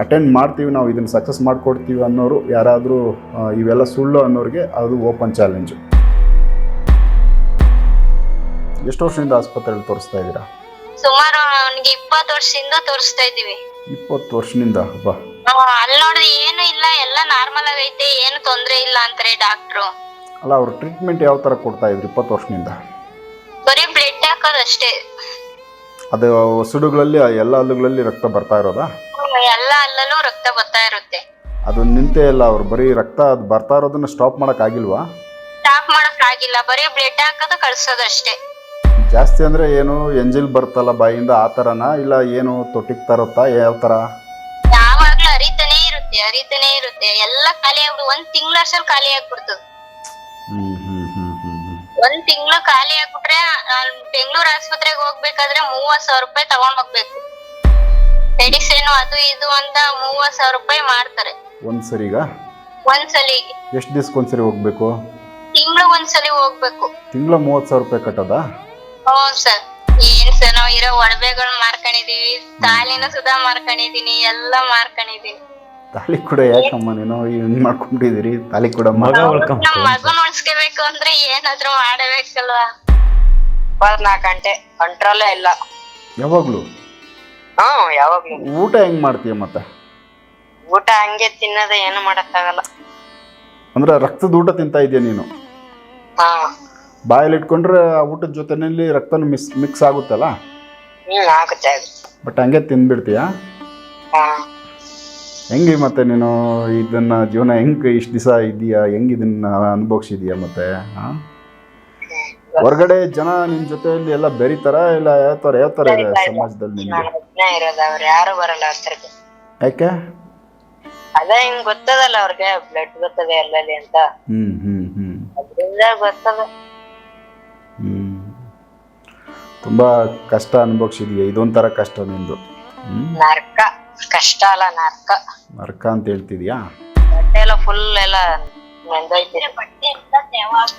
Attend ಮಾಡ್ತೀವಿ ನಾವು, ಇದನ್ನು ಸಕ್ಸಸ್ ಮಾಡಿಕೊಡ್ತೀವಿ ಅನ್ನೋರು ಯಾರಾದರೂ ಇವೆಲ್ಲ ಸುಳ್ಳು ಅನ್ನೋರಿಗೆ ಅದು ಓಪನ್ ಚಾಲೆಂಜು. ಎಷ್ಟು ವರ್ಷದಿಂದ ಆಸ್ಪತ್ರೆಯಲ್ಲಿ ತೋರಿಸ್ತಾ ಇದ್ದೀರಾ? ಸುಮಾರು ಅವನಿಗೆ 20 ವರ್ಷದಿಂದ ತೋರಿಸ್ತಾ ಇದೀವಿ. 20 ವರ್ಷದಿಂದ? ಬಾ. ಅಲ್ಲಿ ನೋಡಿದ್ರೆ ಏನು ಇಲ್ಲ, ಎಲ್ಲ ನಾರ್ಮಲ್ ಆಗೈತೆ, ಏನು ತೊಂದ್ರೆ ಇಲ್ಲ ಅಂತಾರೆ ಡಾಕ್ಟ್ರು. ಅಲ್ಲ, ಅವ್ರು ಟ್ರೀಟ್ಮೆಂಟ್ ಯಾವ ಥರ ಕೊಡ್ತಾ ಇದ್ರು 20 ವರ್ಷದಿಂದ? ಬರೀ ಬ್ಲಡ್ ಹಾಕೋದಷ್ಟೇ. ಅದು ಸುಡುಗಳಲ್ಲಿ ಎಲ್ಲ ಹಲ್ಲುಗಳಲ್ಲಿ ರಕ್ತ ಬರ್ತಾ ಇರೋದಾ? ಎಲ್ಲ ಅಲ್ಲೂ ರಕ್ತ ಬರ್ತಾ ಇರುತ್ತೆ. ಅದು ನಿಂತೇ ಇಲ್ಲ, ಅವ್ರು ಬರೀ ರಕ್ತ ಅದು ಬರ್ತಾ ಇರೋದನ್ನ ಸ್ಟಾಪ್ ಮಾಡೋಕ್ಕಾಗಿಲ್ವಾ? ಸ್ಟಾಪ್ ಮಾಡಕ್ ಆಗಿಲ್ಲ, ಬರೀ ಬ್ಲಡ್ ಹಾಕೋದು ಕಳ್ಸೋದಷ್ಟೇ. ಜಾಸ್ತಿ ಅಂದರೆ ಏನು ಎಂಜಿಲ್ ಬರ್ತಲ್ಲ ಬಾಯಿಂದ ಆ ಥರನಾ, ಇಲ್ಲ ಏನು ತೊಟ್ಟಿಗೆ ತರುತ್ತಾ, ಯಾವ ಥರ? ಯಾವಾಗ್ಲೂ ಹರಿತಾನೆ ಇರುತ್ತೆ. ಎಲ್ಲ ಖಾಲಿ ಆಗ್ಬಿಡು, 1 ತಿಂಗಳ ಅಷ್ಟಲ್ಲಿ ಖಾಲಿ ಆಗ್ಬಿಡ್ತದೆ. 1 ತಿಂಗಳು ಖಾಲಿ ಆಗ್ಬಿಟ್ರೆ ಬೆಂಗಳೂರು ಆಸ್ಪತ್ರೆಗೆ ಹೋಗ್ಬೇಕಾದ್ರೆ 30,000 ರೂಪಾಯಿ ತಗೊಂಡ್ ಹೋಗ್ಬೇಕು. ಮೆಡಿಸಿನ್ ಅದು ಇದು ಅಂತ 30,000 ರೂಪಾಯಿ ಮಾಡ್ತಾರೆ ಒಂದ್ಸರಿಗ. ಒಂದ್ಸಲಿಗೆ. ಎಷ್ಟು ದಿವ್ಸಕ್ಕೊಂದ್ಸರಿ ಹೋಗ್ಬೇಕು? ತಿಂಗ್ಳಿಗೆ ಒಂದ್ಸಲಿ ಹೋಗ್ಬೇಕು. ತಿಂಗಳ 30,000 ರೂಪಾಯಿ ಕಟ್ಟೋದಾ? ಹ್ಞೂ ಸರ್. ಏನ್ ಸರ್, ನಾವು ಇರೋ ಒಡವೆಗಳು ಮಾರ್ಕೊಂಡಿದೀವಿ, ತಾಲಿನ ಸುಧಾ ಮಾರ್ಕೊಂಡಿದೀನಿ, ಎಲ್ಲ ಮಾರ್ಕೊಂಡಿದೀನಿ. ತಾಲಿ ಕೂಡ ಯಾಕಮ್ಮ ನೀನು ಹಿಂಗ್ ಮಾಡ್ಕೊಂಡಿದ್ದೀರಿ? ತಾಲಿ ಕೂಡ ನಮ್ ಮಗನ್ ಉಳ್ಸ್ಕೋಬೇಕು ಅಂದ್ರೆ ಏನಾದ್ರೂ ಮಾಡಬೇಕಲ್ವಾ? 24 ಗಂಟೆ ಕಂಟ್ರೋಲೇ ಇಲ್ಲ. ಯಾವಾಗ್ಲೂ? ಯಾವಾಗ್ಲೂ. ಊಟ ಹೆಂಗ್ ಮಾಡ್ತೀಯ ಮತ್ತೆ? ಊಟ ಹಂಗೆ ತಿನ್ನೋದು, ಏನು ಮಾಡಕ್ಕಾಗಲ್ಲ. ಅಂದ್ರೆ ರಕ್ತದ ಊಟ ತಿಂತಾ ಇದೆಯಾ ನೀನು? ಬಾಯಲ್ಲಿ ಇಟ್ಕೊಂಡ್ರೆ ಆ ಊಟದ ಜೊತೆನಲ್ಲಿ ರಕ್ತನ ಮಿಕ್ಸ್ ಆಗುತ್ತಲ್ಲ? ಆಗುತ್ತೆ. ಬಟ್ ಹಂಗೆ ತಿಂದ್ಬಿಡ್ತೀಯಾ? ಹೆಂಗೆ ಮತ್ತೆ ನೀನು ಇದನ್ನ ಜೀವನ ಹೆಂಗೆ ಇಷ್ಟು ದಿವಸ ಇದೆಯಾ, ಹೆಂಗೆ ಇದನ್ನ ಅನುಭವಿಸಿದೀಯಾ? ಮತ್ತೆ ಹೊರಗಡೆ ಜನ ನಿನ್ ಜೊತೆಯಲ್ಲಿ ಎಲ್ಲ ಬೆರಿತಾರ, ಇಲ್ಲ ಯಾವ ಥರ ಇದೆ ಸಮಾಜದಲ್ಲಿ ನಿಮ್ಗೆ? ಅವ್ರು ಯಾರು ಬರಲ್ಲ ಹತ್ರಕ್ಕೆ. ಯಾಕೆ? ಅದೇ ಹಿಂಗ್ ಗೊತ್ತದಲ್ಲ ಅವ್ರಿಗೆ, ಬ್ಲಡ್ ಗೊತ್ತದೆ ಎಲ್ಲಲ್ಲಿ ಅಂತ. ಅದ್ರಿಂದ ಗೊತ್ತದ. ತುಂಬಾ ಕಷ್ಟ ಅನುಭವಿಸಿದೀಯ. ಇದೊಂಥರ ಕಷ್ಟ ನಿಂದು. ನರ್ಕ. ಕಷ್ಟ ಅಲ್ಲ, ನರ್ಕ ಅಂತ ಹೇಳ್ತಿದ್ಯಾ? ಬಟ್ಟೆ ಎಲ್ಲ ಫುಲ್ ಎಲ್ಲ ನೆಂದೋಯ್ತು,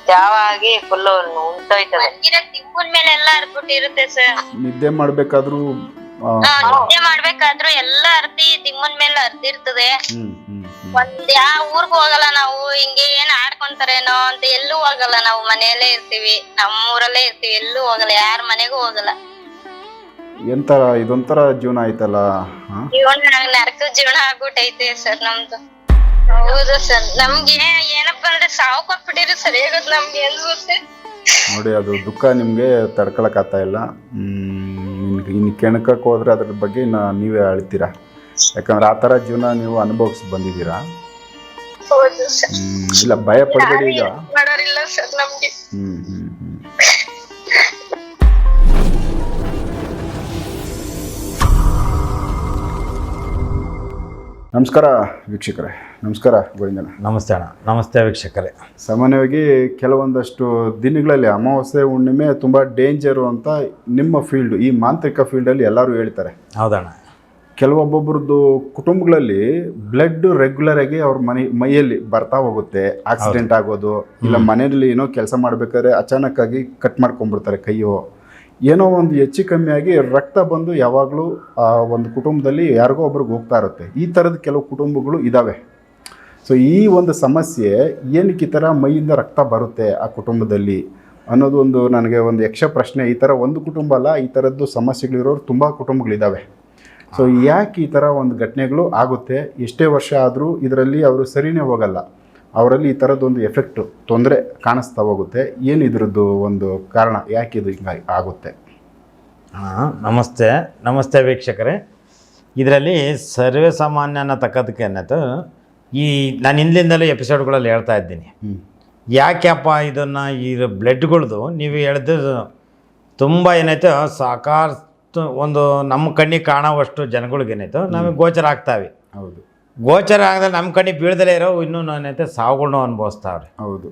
ತ್ಯಾವ ಆಗಿ ಫುಲ್ ಉಂಟೋಯ್ತದೆ. ತಿಮ್ಮನ್ ಮೇಲೆ ಎಲ್ಲ ಹರ್ಬಿಟ್ಟಿರುತ್ತೆ ಸರ್. ನಿದ್ದೆ ಮಾಡ್ಬೇಕಾದ್ರೂ ಎಲ್ಲ ಅರ್ದಿ ದಿಮ್ಮನ್ ಮೇಲೆ ಹರ್ದಿರ್ತದೆ. ಒಂದ್ ಯಾವ ಊರ್ಗ್ ಹೋಗಲ್ಲ ನಾವು, ಹಿಂಗೆ ಏನ್ ಆಡ್ಕೊಂತಾರೇನೋ ಅಂತ ಎಲ್ಲೂ ಹೋಗಲ್ಲ ನಾವು. ಮನೆಯಲ್ಲೇ ಇರ್ತೀವಿ, ನಮ್ಮೂರಲ್ಲೇ ಇರ್ತೀವಿ, ಎಲ್ಲೂ ಹೋಗಲ್ಲ, ಯಾರ ಮನೆಗೂ ಹೋಗಲ್ಲ. ಎಂತರ ಇದೊಂಥರ ಜೀವನ ಆಯ್ತಲ್ಲ? ನರಕ ಜೀವನ ಆಗ್ಬಿಟ್ಟೈತೆ ಸರ್ ನಮ್ದು. ಹೌದು ಸರ್. ನಮ್ಗೆ ಏನಪ್ಪಾ ಅಂದ್ರೆ ಸಾವು ಕೊಟ್ಬಿಟ್ಟಿರಿ ಸರ್, ಹೇಗೋದು ನಮ್ಗೆ ಅನ್ಸುತ್ತೆ ನೋಡಿ. ಅದು ದುಃಖ ನಿಮ್ಗೆ ತಡ್ಕೊಳಕ್ ಆಗ್ತಾ ಇಲ್ಲ. ಇನ್ನು ಕೆಣಕಕ್ಕೆ ಹೋದ್ರೆ ಅದ್ರ ಬಗ್ಗೆ ನೀವೇ ಅಳ್ತೀರಾ, ಯಾಕಂದ್ರೆ ಆ ಥರ ಜೀವನ ನೀವು ಅನುಭವಿಸಿ ಬಂದಿದ್ದೀರಾ. ಇಲ್ಲ, ಭಯ ಪಡಬೇಡಿ ಈಗ. ಮಾಡೋರಿಲ್ಲ ಸರ್ ನಮ್ಗೆ. ನಮಸ್ಕಾರ ವೀಕ್ಷಕರೇ. ನಮಸ್ಕಾರ ಗೋವಿಂದಣ್ಣ. ನಮಸ್ತೆ ಅಣ್ಣ. ನಮಸ್ತೆ ವೀಕ್ಷಕರೇ. ಸಾಮಾನ್ಯವಾಗಿ ಕೆಲವೊಂದಷ್ಟು ದಿನಗಳಲ್ಲಿ ಅಮಾವಾಸ್ಯೆ ಹುಣ್ಣಿಮೆ ತುಂಬ ಡೇಂಜರು ಅಂತ ನಿಮ್ಮ ಫೀಲ್ಡು, ಈ ಮಾಂತ್ರಿಕ ಫೀಲ್ಡಲ್ಲಿ ಎಲ್ಲರೂ ಹೇಳ್ತಾರೆ. ಹೌದಣ್ಣ. ಕೆಲವೊಬ್ಬೊಬ್ರದ್ದು ಕುಟುಂಬಗಳಲ್ಲಿ ಬ್ಲಡ್ ರೆಗ್ಯುಲರಾಗಿ ಅವ್ರ ಮೈಯಲ್ಲಿ ಬರ್ತಾ ಹೋಗುತ್ತೆ. ಆಕ್ಸಿಡೆಂಟ್ ಆಗೋದು, ಇಲ್ಲ ಮನೆಯಲ್ಲಿ ಏನೋ ಕೆಲಸ ಮಾಡಬೇಕಾದ್ರೆ ಅಚಾನಕ್ಕಾಗಿ ಕಟ್ ಮಾಡ್ಕೊಂಡ್ಬಿಡ್ತಾರೆ ಕೈಯೋ, ಏನೋ ಒಂದು ಹೆಚ್ಚು ಕಮ್ಮಿಯಾಗಿ ರಕ್ತ ಬಂದು ಯಾವಾಗಲೂ ಆ ಒಂದು ಕುಟುಂಬದಲ್ಲಿ ಯಾರಿಗೋ ಒಬ್ರಿಗೆ ಹೋಗ್ತಾ ಇರುತ್ತೆ. ಈ ಥರದ ಕೆಲವು ಕುಟುಂಬಗಳು ಇದ್ದಾವೆ. ಸೊ ಈ ಒಂದು ಸಮಸ್ಯೆ ಏನಕ್ಕೆ ಈ ಥರ ಮೈಯಿಂದ ರಕ್ತ ಬರುತ್ತೆ ಆ ಕುಟುಂಬದಲ್ಲಿ ಅನ್ನೋದು ಒಂದು ನನಗೆ ಒಂದು ಯಕ್ಷ ಪ್ರಶ್ನೆ. ಈ ಥರ ಒಂದು ಕುಟುಂಬ ಅಲ್ಲ, ಈ ಥರದ್ದು ಸಮಸ್ಯೆಗಳಿರೋರು ತುಂಬ ಕುಟುಂಬಗಳಿದ್ದಾವೆ. ಸೊ ಯಾಕೆ ಈ ಥರ ಒಂದು ಘಟನೆಗಳು ಆಗುತ್ತೆ? ಎಷ್ಟೇ ವರ್ಷ ಆದರೂ ಇದರಲ್ಲಿ ಅವರು ಸರಿನೇ ಹೋಗಲ್ಲ, ಅವರಲ್ಲಿ ಈ ಥರದ್ದೊಂದು ಎಫೆಕ್ಟು ತೊಂದರೆ ಕಾಣಿಸ್ತಾ ಹೋಗುತ್ತೆ. ಏನು ಇದ್ರದ್ದು ಒಂದು ಕಾರಣ, ಯಾಕೆ ಇದು ಹಿಂಗಾಗಿ ಆಗುತ್ತೆ? ನಮಸ್ತೆ ವೀಕ್ಷಕರೇ. ಇದರಲ್ಲಿ ಸರ್ವೇ ಸಾಮಾನ್ಯ ಅನ್ನತಕ್ಕದಕ್ಕೆ ಏನಾಯ್ತು, ಈ ನಾನು ಹಿಂದಿಂದಲೂ ಎಪಿಸೋಡ್ಗಳಲ್ಲಿ ಹೇಳ್ತಾ ಇದ್ದೀನಿ, ಯಾಕೆಪ್ಪ ಇದನ್ನು ಈ ಬ್ಲಡ್ಗಳದು ನೀವು ಹೇಳಿದ್ದು ತುಂಬ ಏನಾಯ್ತು ಸಾಕಷ್ಟು ಒಂದು ನಮ್ಮ ಕಣ್ಣಿಗೆ ಕಾಣೋವಷ್ಟು ಜನಗಳಿಗೇನಾಯ್ತು ನಮಗೆ ಗೋಚರ ಆಗ್ತಾವೆ. ಹೌದು. ಗೋಚರ ಆಗದಲ್ಲಿ ನಮ್ಮ ಕಣ್ಣಿಗೆ ಬೀಳ್ದಲೇ ಇರೋ ಇನ್ನೂ ಏನಾಯ್ತು ಸಾವುಗಳನ್ನೂ ಅನುಭವಿಸ್ತಾವ್ರೆ. ಹೌದು.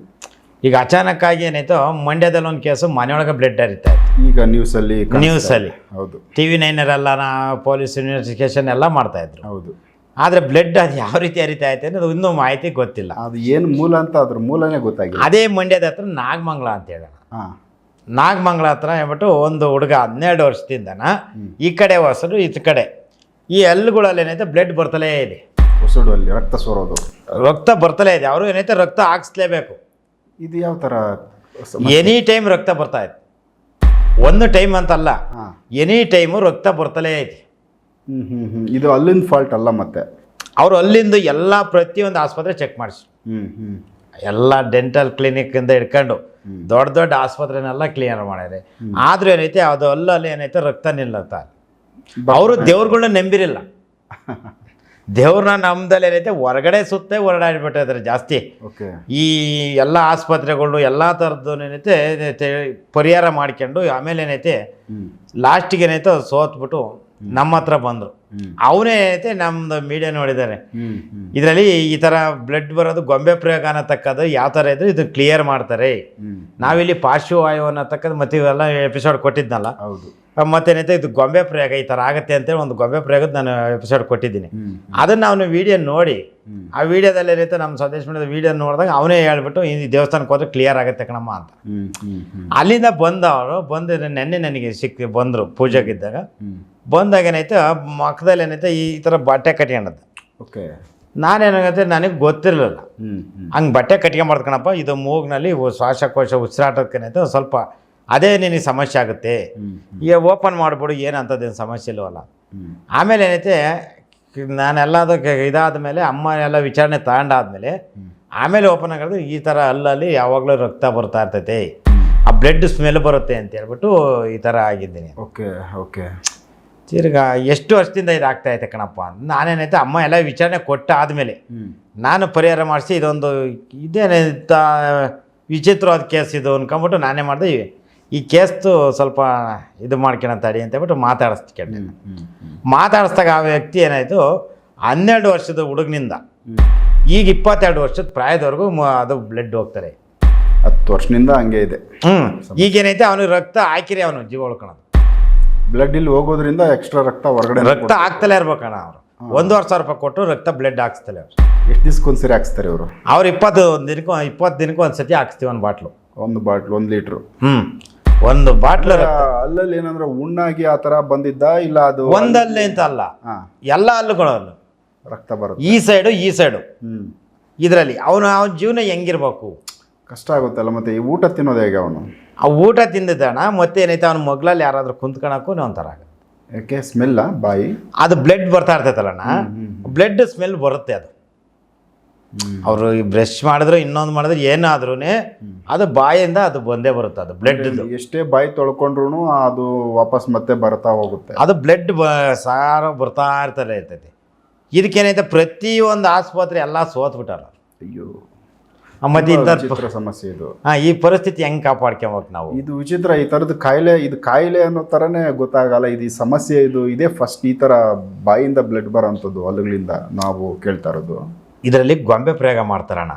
ಈಗ ಅಚಾನಕ್ಕಾಗಿ ಏನಾಯ್ತು ಮಂಡ್ಯದಲ್ಲಿ ಒಂದು ಕೇಸು ಮನೆಯೊಳಗೆ ಬ್ಲಡ್ ಹರಿತಾ ಇತ್ತು. ಈಗ ನ್ಯೂಸಲ್ಲಿ. ಹೌದು. TV9 ಪೊಲೀಸ್ ಇನ್ವೆಸ್ಟಿಗೇಷನ್ ಎಲ್ಲ ಮಾಡ್ತಾಯಿದ್ರು. ಹೌದು. ಆದರೆ ಬ್ಲಡ್ ಅದು ಯಾವ ರೀತಿ ಹರಿತಾ ಐತೆ ಅನ್ನೋದು ಇನ್ನೂ ಮಾಹಿತಿ ಗೊತ್ತಿಲ್ಲ. ಅದು ಏನು ಮೂಲ ಅಂತ ಅದ್ರ ಮೂಲನೇ ಗೊತ್ತಾಗಿಲ್ಲ. ಅದೇ ಮಂಡ್ಯದ ಹತ್ರ ನಾಗಮಂಗಲ ಅಂತ ಹೇಳೋಣ. ನಾಗಮಂಗಲ ಹತ್ರ ಹೇಳ್ಬಿಟ್ಟು ಒಂದು ಹುಡುಗ 12 ವರ್ಷದಿಂದನ ಈ ಕಡೆ ಹೊಸರು ಈ ಕಡೆ ಈ ಹಲ್ಲುಗಳಲ್ಲಿ ಏನೈತೆ ಬ್ಲಡ್ ಬರ್ತಲೇ ಇದೆ, ಉಸಿಡು ಅಲ್ಲಿ ರಕ್ತ ಸೋರೋದು, ರಕ್ತ ಬರ್ತಲೇ ಇದೆ. ಅವರು ಏನೈತೆ ರಕ್ತ ಹಾಕಿಸ್ಲೇಬೇಕು. ಇದು ಯಾವ ಥರ ಎನಿ ಟೈಮ್ ರಕ್ತ ಬರ್ತಾ ಇದೆ, ಒಂದು ಟೈಮ್ ಅಂತಲ್ಲ, ಹಾಂ. ಎನಿ ಟೈಮು ರಕ್ತ ಬರ್ತಲೇ ಐತಿ. ಇದು ಅಲ್ಲಿಂದ ಫಾಲ್ಟ್ ಅಲ್ಲ ಮತ್ತೆ? ಅವರು ಅಲ್ಲಿಂದ ಎಲ್ಲ ಪ್ರತಿಯೊಂದು ಆಸ್ಪತ್ರೆ ಚೆಕ್ ಮಾಡಿಸಿ, ಎಲ್ಲ ಡೆಂಟಲ್ ಕ್ಲಿನಿಕ್ಕಿಂದ ಹಿಡ್ಕೊಂಡು ದೊಡ್ಡ ದೊಡ್ಡ ಆಸ್ಪತ್ರೆನೆಲ್ಲ ಕ್ಲಿಯರ್ ಮಾಡ್ಯಾರೆ. ಆದ್ರೂ ಏನೈತೆ ಅದು ಅಲ್ಲಲ್ಲಿ ಏನೈತೆ ರಕ್ತ ನಿಲ್ಲತ್ತ. ಅವರು ದೇವ್ರುಗಳನ್ನ ನಂಬಿರಿಲ್ಲ, ದೇವ್ರನ್ನ ನಮ್ದಲ್ಲಿ ಏನೈತೆ ಹೊರಗಡೆ ಸುತ್ತೆ ಹೊರಡಾಡ್ಬಿಟ್ಟಿದ್ದಾರೆ ಜಾಸ್ತಿ. ಓಕೆ. ಈ ಎಲ್ಲ ಆಸ್ಪತ್ರೆಗಳು ಎಲ್ಲ ಥರದ್ದು ಏನೈತೆ ಪರಿಹಾರ ಮಾಡ್ಕೊಂಡು ಆಮೇಲೆ ಏನೈತೆ ಲಾಸ್ಟಿಗೆ ಏನೈತೆ ಸೋತ್ಬಿಟ್ಟು ನಮ್ಮ ಹತ್ರ ಬಂದರು. ಅವನೇ ಏನೈತೆ ನಮ್ದು ಮೀಡಿಯಾ ನೋಡಿದ್ದಾರೆ. ಇದರಲ್ಲಿ ಈ ಥರ ಬ್ಲಡ್ ಬರೋದು ಗೊಂಬೆ ಪ್ರಯೋಗ ಅನ್ನತಕ್ಕದ್ದು ಯಾವ ಥರ ಇದ್ರೆ ಇದು ಕ್ಲಿಯರ್ ಮಾಡ್ತಾರೆ. ನಾವಿಲ್ಲಿ ಪಾರ್ಶ್ವವಾಯು ಅನ್ನತಕ್ಕದ್ದು ಮತ್ತೆ ಇವೆಲ್ಲ ಎಪಿಸೋಡ್ ಕೊಟ್ಟಿದ್ನಲ್ಲ, ಹೌದು. ಮತ್ತೇನೈತೆ ಇದು ಗೊಂಬೆ ಪ್ರಯೋಗ ಈ ಥರ ಆಗುತ್ತೆ ಅಂತೇಳಿ ಒಂದು ಗೊಂಬೆ ಪ್ರಯೋಗದ ನಾನು ಎಪಿಸೋಡ್ ಕೊಟ್ಟಿದ್ದೀನಿ. ಅದನ್ನು ಅವನು ವಿಡಿಯೋ ನೋಡಿ, ಆ ವಿಡಿಯೋದಲ್ಲಿ ಏನೈತೆ ನಮ್ಮ ಸಂದೇಶ ಮಾಡಿದ ವಿಡಿಯೋ ನೋಡಿದಾಗ ಅವನೇ ಹೇಳ್ಬಿಟ್ಟು ಈ ದೇವಸ್ಥಾನಕ್ಕೆ ಹೋದ್ರೆ ಕ್ಲಿಯರ್ ಆಗುತ್ತೆ ಕಣಮ್ಮ ಅಂತ. ಅಲ್ಲಿಂದ ಬಂದವರು ನೆನ್ನೆ ನನಗೆ ಬಂದರು ಪೂಜೆಗಿದ್ದಾಗ. ಬಂದಾಗ ಏನೈತೆ ಮಕ್ಕದಲ್ಲಿ ಏನೈತೆ ಈ ಥರ ಬಟ್ಟೆ ಕಟ್ಕೊಂಡದ್ದು. ಓಕೆ. ನಾನೇನಾಗತ್ತೆ ನನಗೆ ಗೊತ್ತಿರಲಿಲ್ಲ. ಹಂಗೆ ಬಟ್ಟೆ ಕಟ್ಕೊಂಬಾರ್ದು ಕಣಪ್ಪ, ಇದು ಮೂಗ್ನಲ್ಲಿ ಶ್ವಾಸಕೋಶ ಉಸಿರಾಟಕ್ಕೇನೈತೆ ಸ್ವಲ್ಪ ಅದೇ ನಿನಗೆ ಸಮಸ್ಯೆ ಆಗುತ್ತೆ, ಈಗ ಓಪನ್ ಮಾಡಿಬಿಡು, ಏನಂತದೇನು ಸಮಸ್ಯೆ ಇಲ್ಲವಲ್ಲ. ಆಮೇಲೆ ಏನೈತೆ ನಾನೆಲ್ಲದಕ್ಕೆ ಇದಾದ ಮೇಲೆ ಅಮ್ಮ ಎಲ್ಲ ವಿಚಾರಣೆ ತಗೊಂಡಾದ್ಮೇಲೆ ಆಮೇಲೆ ಓಪನ್ ಆಗಿರೋದು ಈ ಥರ ಅಲ್ಲಲ್ಲಿ ಯಾವಾಗಲೂ ರಕ್ತ ಬರ್ತಾ ಇರ್ತೈತೆ, ಆ ಬ್ಲಡ್ ಸ್ಮೆಲ್ ಬರುತ್ತೆ ಅಂತ ಹೇಳ್ಬಿಟ್ಟು ಈ ಥರ ಆಗಿದ್ದೀನಿ. Okay okay. ತಿರ್ಗಾ ಎಷ್ಟು ವರ್ಷದಿಂದ ಇದಾಗ್ತಾ ಐತೆ ಕಣಪ್ಪ. ನಾನೇನೈತೆ ಅಮ್ಮ ಎಲ್ಲ ವಿಚಾರಣೆ ಕೊಟ್ಟ ಆದಮೇಲೆ ನಾನು ಪರಿಹಾರ ಮಾಡಿಸಿ ಇದೊಂದು ಇದೇನೈತ ವಿಚಿತ್ರವಾದ ಕೇಸ್ ಇದು ಅನ್ಕೊಂಬಿಟ್ಟು ನಾನೇ ಮಾಡಿದೆ. ಈ ಕೇಸ್ದು ಸ್ವಲ್ಪ ಇದು ಮಾಡ್ಕೊಳಂತಾಡಿ ಅಂತ ಹೇಳ್ಬಿಟ್ಟು ಮಾತಾಡಿಸ್ಕೊಂಡೆ. ಮಾತಾಡಿಸ್ದಾಗ ಆ ವ್ಯಕ್ತಿ ಏನಾಯಿತು, 12 ವರ್ಷದ ಹುಡುಗನಿಂದ ಈಗ 22 ವರ್ಷದ ಪ್ರಾಯದವರೆಗೂ ಅದು ಬ್ಲಡ್ ಹೋಗ್ತಾರೆ. 10 ವರ್ಷದಿಂದ ಹಂಗೆ ಇದೆ. ಈಗೇನೈತೆ ಅವನಿಗೆ ರಕ್ತ ಹಾಕಿರಿ ಅವನು ಜೀವ ಉಳ್ಕೊಳೋದು. ಬ್ಲಡ್ ಇಲ್ಲಿ ಹೋಗೋದ್ರಿಂದ ಎಕ್ಸ್ಟ್ರಾ ರಕ್ತ ಹೊರಗಡೆ ರಕ್ತ ಹಾಕ್ತಲೇ ಇರ್ಬೇಕಣ್ಣ. ಅವರು 1,50,000 ರೂಪಾಯಿ ಕೊಟ್ಟು ರಕ್ತ ಬ್ಲಡ್ ಹಾಕ್ಸ್ತಲೇ ಅವ್ರು. ಎಷ್ಟು ದಿವ್ಸಕ್ಕೊಂದ್ಸರಿ ಹಾಕ್ಸ್ತಾರೆ ಅವರು? ಅವ್ರು 20 ದಿನಕ್ಕೂ ಒಂದ್ಸತಿ ಹಾಕ್ಸ್ತೀವಿ ಒಂದು ಬಾಟ್ಲು. ಒಂದು ಬಾಟ್ಲು 1 ಲೀಟ್ರು? ಒಂದು ಬಾಟ್ಲು. ಅಲ್ಲಲ್ಲಿ ಏನಂದ್ರೆ ಉಣ್ಣಾಗಿ ಆ ಥರ ಬಂದಿದ್ದ ಇಲ್ಲ ಅದು ಒಂದಲ್ಲಿ ಅಂತ ಅಲ್ಲ, ಎಲ್ಲ ಹಲ್ಲುಗಳಲ್ಲೂ ರಕ್ತ ಬರುತ್ತೆ. ಈ ಸೈಡು ಇದರಲ್ಲಿ ಅವನ ಜೀವನ ಹೆಂಗಿರ್ಬೇಕು? ಕಷ್ಟ ಆಗುತ್ತಲ್ಲ. ಮತ್ತೆ ಈ ಊಟ ತಿನ್ನೋದು ಹೇಗೆ ಅವನು? ಆ ಊಟ ತಿಂದಿದ್ದಾನ ಮತ್ತೆ ಏನೈತೆ ಅವ್ನ ಮಗ್ಲಲ್ಲಿ ಯಾರಾದ್ರೂ ಕುಂತ್ಕೊಳಕ್ಕೂ ಒಂಥರ ಆಗುತ್ತೆ. ಯಾಕೆ ಸ್ಮೆಲ್ಲ ಬಾಯಿ? ಅದು ಬ್ಲಡ್ ಬರ್ತಾ ಇರ್ತೈತಲ್ಲಣ್ಣ, ಬ್ಲಡ್ ಸ್ಮೆಲ್ ಬರುತ್ತೆ. ಅದು ಅವರು ಬ್ರಷ್ ಮಾಡಿದ್ರು ಇನ್ನೊಂದು ಮಾಡಿದ್ರು ಏನಾದ್ರೂ ಅದು ಬಾಯಿಂದ ಅದು ಬಂದೇ ಬರುತ್ತೆ. ಅದು ಬ್ಲಡ್ ಎಷ್ಟೇ ಬಾಯಿ ತೊಳ್ಕೊಂಡ್ರು ಅದು ವಾಪಸ್ ಮತ್ತೆ ಬರ್ತಾ ಹೋಗುತ್ತೆ. ಅದು ಬ್ಲಡ್ ಸಾರ ಬರ್ತಾ ಇರ್ತೈತಿ. ಇದಕ್ಕೇನೈತೆ ಪ್ರತಿಯೊಂದು ಆಸ್ಪತ್ರೆ ಎಲ್ಲ ಸೋತ್ಬಿಟ್ಟಾರ. ಅಯ್ಯೋ, ಮತ್ತೆ ವಿಚಿತ್ರ ಸಮಸ್ಯೆ ಇದು. ಈ ಪರಿಸ್ಥಿತಿ ಹೆಂಗ್ ಕಾಪಾಡ್ಕೊಬೇಕು ನಾವು? ಇದು ವಿಚಿತ್ರ. ಈ ಥರದ್ದು ಕಾಯಿಲೆ, ಇದು ಕಾಯಿಲೆ ಅನ್ನೋ ಥರನೇ ಗೊತ್ತಾಗಲ್ಲ. ಇದು ಈ ಸಮಸ್ಯೆ ಇದೇ ಫಸ್ಟ್ ಈ ಥರ ಬಾಯಿಂದ ಬ್ಲಡ್ ಬರೋಂಥದ್ದು ಹಲ್ಲುಗಳಿಂದ ನಾವು ಕೇಳ್ತಾ ಇರೋದು. ಇದರಲ್ಲಿ ಗೊಂಬೆ ಪ್ರಯೋಗ ಮಾಡ್ತಾರಣ್ಣ.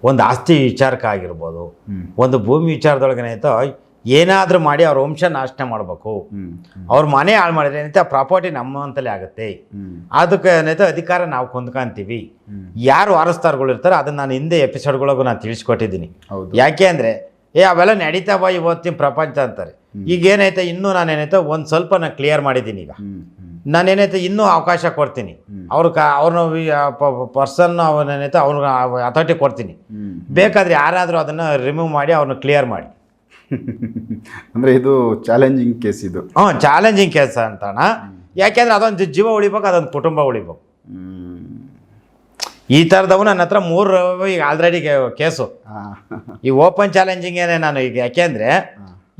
ಒಂದು ಆಸ್ತಿ ವಿಚಾರಕ್ಕಾಗಿರ್ಬೋದು, ಒಂದು ಭೂಮಿ ವಿಚಾರದೊಳಗೇನೈತೋ ಏನಾದರೂ ಮಾಡಿ ಅವ್ರ ವಂಶ ನಾಶನ ಮಾಡಬೇಕು, ಅವ್ರ ಮನೆ ಹಾಳು ಮಾಡಿದ್ರೆ ಏನೈತೆ ಆ ಪ್ರಾಪರ್ಟಿ ನಮ್ಮಂತಲೇ ಆಗುತ್ತೆ. ಅದಕ್ಕೆ ಏನೈತೆ ಅಧಿಕಾರ ನಾವು ಕೊಂದ್ಕೊಂತೀವಿ. ಯಾರು ವಾರಸ್ದಾರಗಳು ಇರ್ತಾರೆ ಅದನ್ನು ನಾನು ಹಿಂದೆ ಎಪಿಸೋಡ್ಗಳಿಗೂ ನಾನು ತಿಳಿಸ್ಕೊಟ್ಟಿದ್ದೀನಿ. ಯಾಕೆ ಅಂದರೆ ಅವೆಲ್ಲ ನಡೀತಾ ಬಾ ಇವತ್ತಿನ ಪ್ರಪಂಚ ಅಂತಾರೆ. ಈಗ ಏನೈತೆ ಇನ್ನೂ ನಾನೇನೈತೆ ಒಂದು ಸ್ವಲ್ಪ ನಾನು ಕ್ಲಿಯರ್ ಮಾಡಿದ್ದೀನಿ. ಈಗ ನಾನೇನೈತೆ ಇನ್ನೂ ಅವಕಾಶ ಕೊಡ್ತೀನಿ ಅವ್ರನ್ನ ಪರ್ಸನ್ ಅವನೇನೈತೆ ಅವ್ರಿಗೆ ಅಥಾರಿಟಿ ಕೊಡ್ತೀನಿ. ಬೇಕಾದರೆ ಯಾರಾದರೂ ಅದನ್ನು ರಿಮೂವ್ ಮಾಡಿ ಅವ್ರನ್ನ ಕ್ಲಿಯರ್ ಮಾಡಿ. ಅಂದರೆ ಇದು ಚಾಲೆಂಜಿಂಗ್ ಕೇಸ್. ಇದು ಚಾಲೆಂಜಿಂಗ್ ಕೇಸ್ ಅಂತಣ್ಣ. ಯಾಕೆಂದರೆ ಅದೊಂದು ಜೀವ ಉಳಿಬೇಕು, ಅದೊಂದು ಕುಟುಂಬ ಉಳಿಬೇಕು. ಈ ಥರದವು ನನ್ನ ಹತ್ರ 3 ಈಗ ಆಲ್ರೆಡಿ ಕೇಸು. ಈ ಓಪನ್ ಚಾಲೆಂಜಿಂಗ್ ಏನೇ ನಾನು ಈಗ, ಯಾಕೆಂದರೆ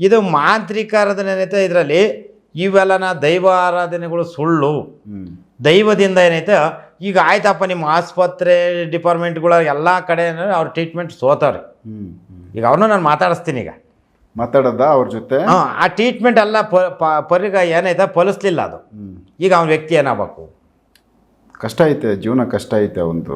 ಇದು ಮಾಂತ್ರಿಕರದನೇನೈತೆ ಇದರಲ್ಲಿ ಇವೆಲ್ಲನ ದೈವ ಆರಾಧನೆಗಳು ಸುಳ್ಳು. ದೈವದಿಂದ ಏನೈತೆ ಈಗ ಆಯ್ತಪ್ಪ ನಿಮ್ಮ ಆಸ್ಪತ್ರೆ ಡಿಪಾರ್ಟ್ಮೆಂಟ್ಗಳ ಎಲ್ಲ ಕಡೆ ಅವ್ರ ಟ್ರೀಟ್ಮೆಂಟ್ ಸೋತವ್ರಿ. ಈಗ ಅವ್ರನ್ನೂ ನಾನು ಮಾತಾಡಿಸ್ತೀನಿ. ಈಗ ಮಾತಾಡೋದ ಅವ್ರ ಜೊತೆ? ಆ ಟ್ರೀಟ್ಮೆಂಟ್ ಎಲ್ಲ ಪರಿಗ ಏನೈತೆ ಫಲಿಸ್ಲಿಲ್ಲ. ಅದು ಈಗ ಅವ್ನ ವ್ಯಕ್ತಿ ಏನಾಗಬೇಕು? ಕಷ್ಟ ಐತೆ, ಜೀವನ ಕಷ್ಟ ಐತೆ ಒಂದು.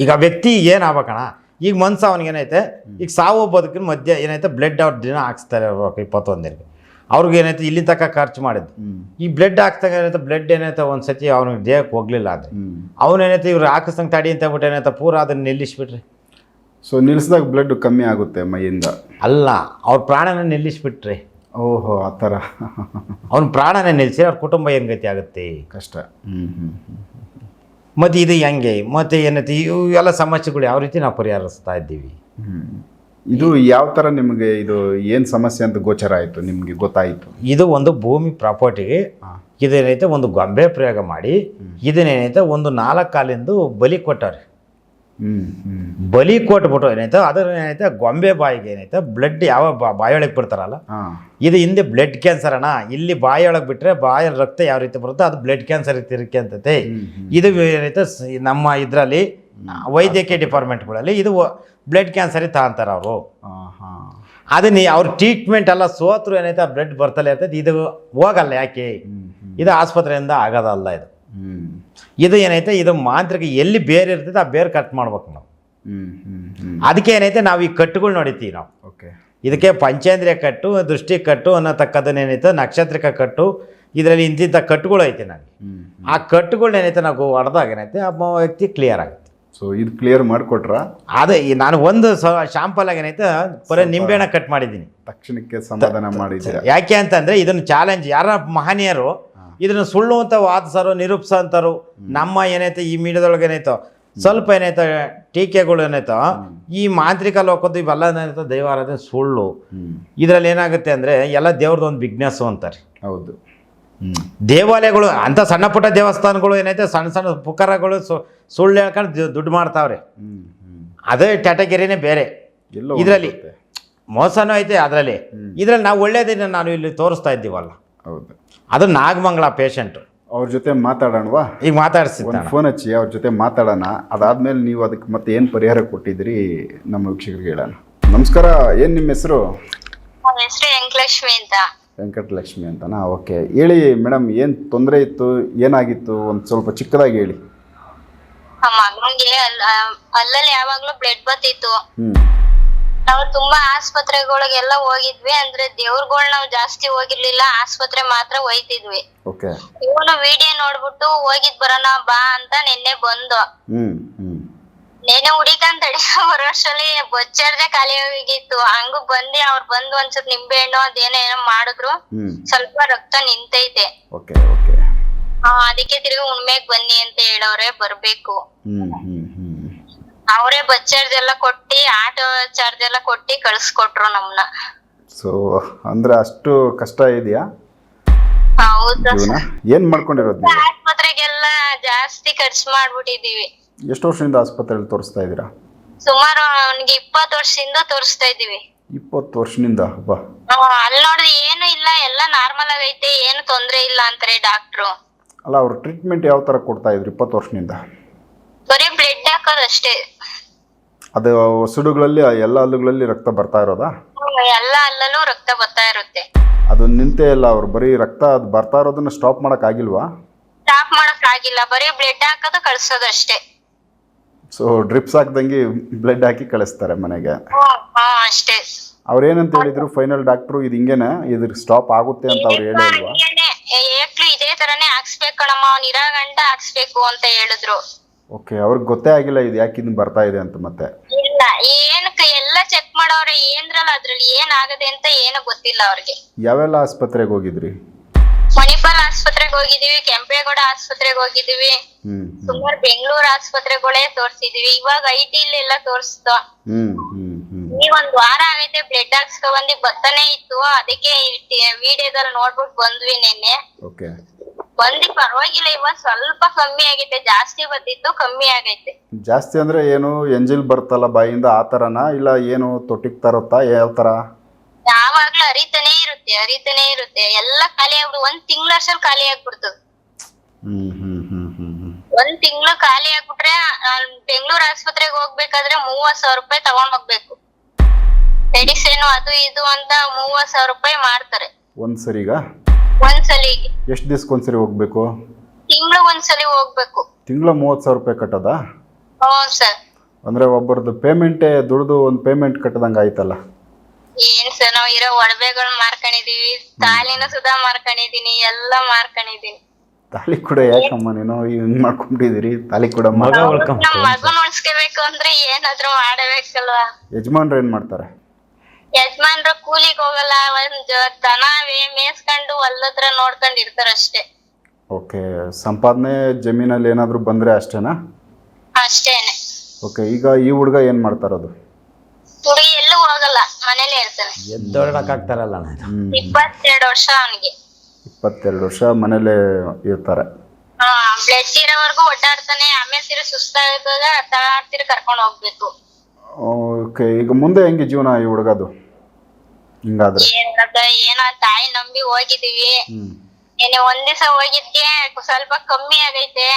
ಈಗ ವ್ಯಕ್ತಿ ಏನಾಗಬೇಕಣ್ಣ? ಈಗ ಮನ್ಸು ಅವ್ನಿಗೇನೈತೆ ಈಗ ಸಾವು ಬದುಕಿನ ಮಧ್ಯೆ ಏನೈತೆ ಬ್ಲಡ್ ಅವ್ರ ದಿನ ಹಾಕ್ಸ್ತಾರೆ ಇರ್ಬೇಕು 21 ದಿನಕ್ಕೆ. ಅವ್ರಿಗೆ ಏನೈತೆ ಇಲ್ಲಿ ತನಕ ಖರ್ಚು ಮಾಡಿದ್ದು ಈ ಬ್ಲಡ್ ಹಾಕ್ದಂಗೆ ಏನೈತೆ ಬ್ಲಡ್ ಏನೈತೆ ಒಂದು ಸತಿ ಅವ್ನಿಗೆ ದೇಹಕ್ಕೆ ಹೋಗ್ಲಿಲ್ಲ ಅಂದರೆ ಅವನೇನೈತೆ ಇವ್ರು ಹಾಕಿಸ್ದಂಗೆ ತಡಿ ಅಂತ ಹೇಳ್ಬಿಟ್ಟು ಏನೈತೆ ಪೂರ ಅದನ್ನು ನಿಲ್ಲಿಸ್ಬಿಟ್ರಿ. ಸೊ ನಿಲ್ಲಿಸಿದಾಗ ಬ್ಲಡ್ ಕಮ್ಮಿ ಆಗುತ್ತೆ ಮೈಯಿಂದ? ಅಲ್ಲ, ಅವ್ರ ಪ್ರಾಣನ ನಿಲ್ಲಿಸ್ಬಿಟ್ರಿ. ಓಹೋ ಆ ಥರ ಅವ್ನ ಪ್ರಾಣನೇ ನಿಲ್ಲಿಸಿ ಅವ್ರ ಕುಟುಂಬ ಏನು ಗತಿ ಆಗುತ್ತೆ. ಕಷ್ಟ. ಮತ್ತು ಇದು ಹೆಂಗೆ ಮತ್ತು ಏನೈತಿ ಇವೆಲ್ಲ ಸಮಸ್ಯೆಗಳು ಯಾವ ರೀತಿ ನಾವು ಪರಿಹರಿಸ್ತಾ ಇದ್ದೀವಿ. ಇದು ಯಾವ ಥರ ನಿಮಗೆ ಇದು ಏನು ಸಮಸ್ಯೆ ಅಂತ ಗೋಚರ ಆಯಿತು, ನಿಮಗೆ ಗೊತ್ತಾಯಿತು? ಇದು ಒಂದು ಭೂಮಿ ಪ್ರಾಪರ್ಟಿಗೆ ಇದೇನೈತೆ ಒಂದು ಗೊಂಬೆ ಪ್ರಯೋಗ ಮಾಡಿ ಇದನ್ನೇನೈತೆ ಒಂದು 4 ಕಾಲಿಂದು ಬಲಿ ಕೊಟ್ಟಾರೆ. ಬಲಿ ಕೊಟ್ಬಿಟ್ಟು ಏನೈತೆ ಅದರ ಏನೈತೆ ಗೊಂಬೆ ಬಾಯಿಗೆ ಏನೈತೆ ಬ್ಲಡ್ ಯಾವ ಬಾಯೊಳಗೆ ಬಿಡ್ತಾರಲ್ಲ, ಇದು ಹಿಂದೆ ಬ್ಲಡ್ ಕ್ಯಾನ್ಸರ್ ಅಣ್ಣ. ಇಲ್ಲಿ ಬಾಯೊಳಗೆ ಬಿಟ್ಟರೆ ಬಾಯ ರಕ್ತ ಯಾವ ರೀತಿ ಬರುತ್ತೋ ಅದು ಬ್ಲಡ್ ಕ್ಯಾನ್ಸರ್ ಇರ್ಕಂತೈತೆ. ಇದು ಏನೈತೆ ನಮ್ಮ ಇದರಲ್ಲಿ ವೈದ್ಯಕೀಯ ಡಿಪಾರ್ಟ್ಮೆಂಟ್ಗಳಲ್ಲಿ ಇದು ಬ್ಲಡ್ ಕ್ಯಾನ್ಸರಿಗೆ ತಗೊಂತಾರೆ ಅವರು. ಅದನ್ನ ಅವ್ರ ಟ್ರೀಟ್ಮೆಂಟ್ ಎಲ್ಲ ಸೋತ್ರು ಏನೈತೆ ಬ್ಲಡ್ ಬರ್ತಲೇ ಇರ್ತೈತೆ, ಇದು ಹೋಗಲ್ಲ. ಯಾಕೆ ಇದು ಆಸ್ಪತ್ರೆಯಿಂದ ಆಗೋದಲ್ಲ. ಇದು ಏನೈತೆ ಇದು ಮಾಂತ್ರಿಕ ಎಲ್ಲಿ ಬೇರೆ ಇರ್ತೈತೆ ಆ ಬೇರೆ ಕಟ್ ಮಾಡ್ಬೇಕು ನಾವು. ಅದಕ್ಕೆ ಏನೈತೆ ನಾವು ಈ ಕಟ್ಟುಗಳು ನೋಡಿತೀವಿ ನಾವು. ಇದಕ್ಕೆ ಪಂಚೇಂದ್ರಿಯ ಕಟ್ಟು, ದೃಷ್ಟಿ ಕಟ್ಟು ಅನ್ನತಕ್ಕದನ್ನೇನೈತೆ ನಕ್ಷತ್ರಿಕ ಕಟ್ಟು, ಇದರಲ್ಲಿ ಇಂತಿಂಥ ಕಟ್ಟುಗಳು ಐತೆ ನನಗೆ. ಆ ಕಟ್ಟುಗಳನ್ನೇನೈತೆ ನಾವು ಹೊಡೆದಾಗ ಏನೈತೆ ಆ ವ್ಯಕ್ತಿ ಕ್ಲಿಯರ್ ಆಗುತ್ತೆ. ಸೊ ಇದು ಕ್ಲಿಯರ್ ಮಾಡಿಕೊಟ್ರ? ಅದೇ ನಾನು ಒಂದು ಶಾಂಪಲ್ ಆಗಿ ಏನೈತೆ ಬರೀ ನಿಂಬೆಹಣ್ಣ ಕಟ್ ಮಾಡಿದ್ದೀನಿ, ತಕ್ಷಣಕ್ಕೆ ಸಮಾಧಾನ ಮಾಡಿದ್ದೀರಾ. ಯಾಕೆ ಅಂತಂದರೆ ಇದನ್ನು ಚಾಲೆಂಜ್ ಯಾರ ಮಹನೀಯರು ಇದನ್ನು ಸುಳ್ಳು ಅಂತ ವಾದಿಸೋರು ನಿರೂಪಿಸೋ ಅಂತಾರು. ನಮ್ಮ ಏನೈತೆ ಈ ಮೀಡಿಯಾದೊಳಗೆ ಏನೈತೋ ಸ್ವಲ್ಪ ಏನೈತೆ ಟೀಕೆಗಳು ಏನೈತೋ ಈ ಮಾಂತ್ರಿಕ ಲೋಕದ್ದು ಇವೆಲ್ಲ ಏನೈತೋ ದೈವಾರಾಧನೆ ಸುಳ್ಳು. ಇದರಲ್ಲಿ ಏನಾಗುತ್ತೆ ಅಂದರೆ ಎಲ್ಲ ದೇವ್ರದ್ದು ಒಂದು ಬಿಗ್ನೆಸ್ಸು ಅಂತಾರೆ. ಹೌದು. ದೇವಾಲಯಗಳು ಅಂಥ ಸಣ್ಣ ಪುಟ್ಟ ದೇವಸ್ಥಾನಗಳು ಏನೈತೆ ಸಣ್ಣ ಸಣ್ಣ ಪುಕಾರಗಳು ಸುಳ್ಳು ಹೇಳ್ಕೊಂಡು ದುಡ್ಡು ಮಾಡ್ತಾವ್ರೆ. ಅದೇ ಕ್ಯಾಟಗರಿನೇ ಬೇರೆ. ಇದರಲ್ಲಿ ಮೋಸನೂ ಐತೆ ಅದರಲ್ಲಿ. ಇದರಲ್ಲಿ ನಾವು ಒಳ್ಳೇದನ್ನ ನಾನು ಇಲ್ಲಿ ತೋರಿಸ್ತಾ ಇದ್ದೀವಲ್ಲ. ಹೌದು. ಅದು ನಾಗಮಂಗಲ ಪೇಷಂಟು. ಅವ್ರ ಜೊತೆ ಮಾತಾಡೋಣವಾ? ಈಗ ಮಾತಾಡಿಸ್ತೀನಿ, ಫೋನ್ ಹಚ್ಚಿ ಅವ್ರ ಜೊತೆ ಮಾತಾಡೋಣ. ಅದಾದ್ಮೇಲೆ ನೀವು ಅದಕ್ಕೆ ಮತ್ತೆ ಏನು ಪರಿಹಾರ ಕೊಟ್ಟಿದ್ದೀರಿ ನಮ್ಮ ವೀಕ್ಷಕರಿಗೆ ಹೇಳೋಣ. ನಮಸ್ಕಾರ, ಏನು ನಿಮ್ಮ ಹೆಸರು? ನನ್ನ ಹೆಸರು ವೆಂಕಟಲಕ್ಷ್ಮಿ ಅಂತ. ವೆಂಕಟಲಕ್ಷ್ಮಿ ಅಂತನಾ? ಓಕೆ, ಹೇಳಿ ಮೇಡಮ್, ಏನು ತೊಂದರೆ ಇತ್ತು, ಏನಾಗಿತ್ತು? ಒಂದು ಸ್ವಲ್ಪ ಚಿಕ್ಕದಾಗಿ ಹೇಳಿ. ಮಗನಿಗೆ ಅಲ್ಲಲ್ಲಿ ಯಾವಾಗ್ಲೂ ಬ್ಲಡ್ ಬತ್ತಿತ್ತು. ನಾವು ತುಂಬಾ ಆಸ್ಪತ್ರೆಗಳಿಗೆಲ್ಲ ಹೋಗಿದ್ವಿ. ಅಂದ್ರೆ ದೇವ್ರಗಳು ನಾವು ಜಾಸ್ತಿ ಹೋಗಿರ್ಲಿಲ್ಲ, ಆಸ್ಪತ್ರೆ ಮಾತ್ರ ಹೋಯ್ತಿದ್ವಿ. ಇವನು ವಿಡಿಯೋ ನೋಡ್ಬಿಟ್ಟು ಹೋಗಿದ್ ಬರೋಣ ಬಾ ಅಂತ ನಿನ್ನೆ ಬಂದು ನೆನೆ ಹುಡಿಕಂತಡಿ ವರ್ಷಲ್ಲಿ ಬೊಚ್ಚಾರ್ದೆ ಖಾಲಿ ಹೋಗಿತ್ತು. ಹಂಗು ಬಂದಿ ಅವ್ರು ಬಂದು ಒಂದ್ಸತ್ ನಿಂಬೆ ಹಣ್ಣು ಅದೇನೋ ಏನೋ ಮಾಡಿದ್ರು, ಸ್ವಲ್ಪ ರಕ್ತ ನಿಂತೈತೆ. ಅದಕ್ಕೆ ತಿರ್ಗಿ ಉಣ್ಮೆಗ್ ಬನ್ನಿ ಅಂತ ಹೇಳವ್ರೆ, ಬರ್ಬೇಕು. ಅವರೇ ಬಸ್ ಚಾರ್ಜ್ ಎಲ್ಲ ಕೊಟ್ಟಿ ಆಟೋ ಚಾರ್ಜ್ ಎಲ್ಲ ಕೊಟ್ಟಿ ಕಳ್ಸ್ಕೊಟ್ರು ನಮ್ನ. ಸೊ ಅಂದ್ರೆ ಅಷ್ಟು ಕಷ್ಟ ಇದೆಯಾ? ಹೌದಾ? ಏನ್ ಮಾಡ್ಕೊಂಡಿರೋದು? ಆಸ್ಪತ್ರೆಗೆಲ್ಲ ಜಾಸ್ತಿ ಖರ್ಚು ಮಾಡ್ಬಿಟ್ಟಿದೀವಿ. ಎಷ್ಟು ವರ್ಷದಿಂದ ಆಸ್ಪತ್ರೆಯಲ್ಲಿ ತೋರಿಸ್ತಾ ಇದ್ದೀರಾ? ಸುಮಾರು ಅವನಿಗೆ 20 ವರ್ಷದಿಂದ ತೋರಿಸ್ತಾ ಇದೀವಿ. 20 ವರ್ಷದಿಂದ? ಬಾ. ಅಲ್ಲಿ ನೋಡಿದ್ರೆ ಏನು ಇಲ್ಲ, ಎಲ್ಲ ನಾರ್ಮಲ್ ಆಗೈತೆ, ಏನು ತೊಂದ್ರೆ ಇಲ್ಲ ಅಂತಾರೆ ಡಾಕ್ಟ್ರು. ಅಲ್ಲ, ಅವ್ರ ಟ್ರೀಟ್ಮೆಂಟ್ ಯಾವ ತರ ಕೊಡ್ತಾ ಇದ್ರು 20 ವರ್ಷದಿಂದ? ಬರೀ ಬ್ಲಡ್ ಹಾಕೋದಷ್ಟೇ. ಅದು ಸುಡುಗಳಲ್ಲಿ ಎಲ್ಲ ಹಲ್ಲುಗಳಲ್ಲಿ ರಕ್ತ ಬರ್ತಾ ಇರೋದಾ? ಎಲ್ಲ ಅಲ್ಲೂ ರಕ್ತ ಬರ್ತಾ ಇರುತ್ತೆ. ಅದು ನಿಂತೇ ಇಲ್ಲ, ಅವ್ರು ಬರೀ ರಕ್ತ ಅದು ಬರ್ತಾ ಇರೋದನ್ನ ಸ್ಟಾಪ್ ಮಾಡಕ್ ಆಗಿಲ್ವಾ? ಸ್ಟಾಪ್ ಮಾಡಕ್ ಆಗಿಲ್ಲ, ಬರೀ ಬ್ಲಡ್ ಹಾಕೋದು ಕಳ್ಸೋದು ಅಷ್ಟೇ. ಸೊ ಡ್ರಿಪ್ಸ್ ಹಾಕ್ದಂಗೆ ಬ್ಲಡ್ ಹಾಕಿ ಕಳಿಸ್ತಾರೆ ಮನೆಗೆ? ಅಷ್ಟೇ. ಅವ್ರೇನಂತ ಹೇಳಿದ್ರು ಫೈನಲ್ ಡಾಕ್ಟ್ರು? ಇದು ಹಿಂಗೇನೆ, ಇದ್ರ ಸ್ಟಾಪ್ ಆಗುತ್ತೆ ಅಂತ ಅವ್ರು ಹೇಳಿಲ್ವಾ? ಏಕ್ಲು ಇದೇ ತರನೇ ಹಾಕ್ಸ್ಬೇಕು ಕಣಮ್ಮ, ಅವ್ನು ಇರೋ ಗಂಟ ಹಾಕ್ಸ್ಬೇಕು ಅಂತ ಹೇಳಿದ್ರು. ಓಕೆ, ಅವ್ರಿಗೆ ಗೊತ್ತೇ ಆಗಿಲ್ಲ ಇದು ಯಾಕೆ ಇನ್ನು ಬರ್ತಾ ಇದೆ ಅಂತ? ಮತ್ತೆ ಇಲ್ಲ, ಏನಕ್ಕೆ ಎಲ್ಲ ಚೆಕ್ ಮಾಡೋರೆ, ಏನ್ರಲ್ಲ ಅದ್ರಲ್ಲಿ ಏನಾಗದೆ ಅಂತ ಏನು ಗೊತ್ತಿಲ್ಲ ಅವ್ರಿಗೆ. ಯಾವೆಲ್ಲ ಆಸ್ಪತ್ರೆಗೆ ಹೋಗಿದ್ರಿ? ಮಣಿಪಾಲ್ ಆಸ್ಪತ್ರೆಗೆ ಹೋಗಿದೀವಿ, ಕೆಂಪೇಗೌಡ ಆಸ್ಪತ್ರೆಗೆ ಹೋಗಿದೀವಿ, ಸುಮಾರು ಬೆಂಗಳೂರು ಆಸ್ಪತ್ರೆಗಳೇ ತೋರ್ಸಿದೀವಿ. ಇವಾಗ ಐಟಿ ಎಲ್ಲ ತೋರ್ಸ್ತು. ಈ 1 ವಾರ ಆಗೈತೆ ಬ್ಲಡ್ ಹಾಕ್ಸ್ಕೊ ಬಂದಿ ಬರ್ತಾನೆ ಇತ್ತು. ಅದಕ್ಕೆ ವಿಡಿಯೋದಲ್ಲಿ ನೋಡ್ಬಿಟ್ಟು ಬಂದ್ವಿ ನಿನ್ನೆ. ಬಂದಿ ಪರವಾಗಿಲ್ಲ, ಇವಾಗ ಸ್ವಲ್ಪ ಕಮ್ಮಿ ಆಗೈತೆ. ಜಾಸ್ತಿ ಬಂದಿತ್ತು, ಕಮ್ಮಿ ಆಗೈತೆ. ಜಾಸ್ತಿ ಅಂದ್ರೆ ಏನು, ಎಂಜಿಲ್ ಬರ್ತಲ್ಲ ಬಾಯಿಂದ ಆ ತರನಾ, ಇಲ್ಲ ಏನು ತೊಟ್ಟಿಗೆ ತರುತ್ತಾ, ಯಾವ ತರ? ಯಾವಾಗ್ಲೂ ಹರಿತಾನೆ ಇರುತ್ತೆ. ಎಲ್ಲ ಖಾಲಿ ಆಗ್ಬಿಡು, 1 ತಿಂಗಳ ಅಷ್ಟಲ್ಲಿ ಖಾಲಿ ಆಗ್ಬಿಡ್ತದೆ. 1 ತಿಂಗಳು ಖಾಲಿ ಆಗ್ಬಿಟ್ರೆ ಬೆಂಗಳೂರು ಆಸ್ಪತ್ರೆಗೆ ಹೋಗ್ಬೇಕಾದ್ರೆ 30,000 ರೂಪಾಯಿ ತಗೊಂಡ್ ಹೋಗ್ಬೇಕು. ಮೆಡಿಸಿನ್ ಅದು ಇದು ಅಂತ 30,000 ರೂಪಾಯಿ ಮಾಡ್ತಾರೆ ಒಂದ್ಸರಿಗ. ಒಂದ್ಸಲಿಗೆ ಎಷ್ಟು ದಿವಸಕ್ಕೊಂದ್ಸರಿ ಹೋಗ್ಬೇಕು? ತಿಂಗಳು ಒಂದ್ಸಲಿ ಹೋಗ್ಬೇಕು. ತಿಂಗಳ 30,000 ರೂಪಾಯಿ ಕಟ್ಟೋದಾ? ಸರ್. ಅಂದ್ರೆ ಒಬ್ಬರದ್ದು ಪೇಮೆಂಟೇ ದುಡ್ದು ಒಂದು ಪೇಮೆಂಟ್ ಕಟ್ಟದಂಗ ಆಯ್ತಲ್ಲ. ಏನ್ ಸರ್, ನಾವ್ ಇರೋ ಒಡವೆಗಳು ಮಾರ್ಕೊಂಡಿದೀವಿ, ತಾಲಿನ ಸುಧಾ ಮಾರ್ಕೊಂಡಿದೀನಿ, ಎಲ್ಲ ಮಾರ್ಕೊಂಡಿದೀನಿ. ತಾಲಿ ಕೂಡ ಯಾಕಮ್ಮ ನೀನು ಹಿಂಗ್ ಮಾಡ್ಕೊಂಡಿದೀರಿ? ತಾಲಿ ಕೂಡ ಮಗನ್ ಉಳಿಸ್ಕೋಬೇಕು ಅಂದ್ರೆ ಏನಾದ್ರು ಮಾಡಬೇಕಲ್ವಾ? ಯಜಮಾನ್ರು ಏನ್ ಮಾಡ್ತಾರೆ? ಯಜಮಾನ್ರು ಕೂಲಿಗ್ ಹೋಗಲ್ಲ, ಒಂದ್ ದನ ಮೇಯ್ಸ್ಕೊಂಡು ಹೊಲತ್ರ ನೋಡ್ಕೊಂಡ್ ಇರ್ತಾರಷ್ಟೇ. ಓಕೆ, ಸಂಪಾದನೆ ಜಮೀನಲ್ಲಿ ಏನಾದರೂ ಬಂದರೆ ಅಷ್ಟೇನಾ? ಅಷ್ಟೇನೆ. ಓಕೆ, ಈಗ ಈ ಹುಡುಗ ಏನು ಮಾಡ್ತಾರದು? ಹುಡುಗಿ ಎಲ್ಲೂ ಹೋಗಲ್ಲ, ಮನೇಲೆ ಇರ್ತಾನೆ. ಎದ್ದೊಳಕ್ಕಾಗ್ತಾರಲ್ಲ ಅಣ್ಣ ಇದು. 22 ವರ್ಷ ಅವನಿಗೆ. 22 ವರ್ಷ ಮನೇಲೇ ಇರ್ತಾರೆ. ಬ್ಲಡ್ ಇರೋವರೆಗೂ ಓಡಾಡ್ತಾನೆ, ಆಮೇಲೆ ತಿರು ಸುಸ್ತಾದಾಗ ತಳಾಡ್ತಿರು ಕರ್ಕೊಂಡು ಹೋಗ್ಬೇಕು. ಓಕೆ, ಈಗ ಮುಂದೆ ಹೆಂಗೆ ಜೀವನ ಈ ಹುಡುಗದು ಹಿಂಗಾದ್ರೆ? ಏನೋ ತಾಯಿ ನಂಬಿ ಹೋಗಿದೀವಿ. ಏನೇ ಒಂದ್ ದಿವಸ ಹೋಗಿದ್ಕೆ ಸ್ವಲ್ಪ ಕಮ್ಮಿ ಆಗೈತೆ.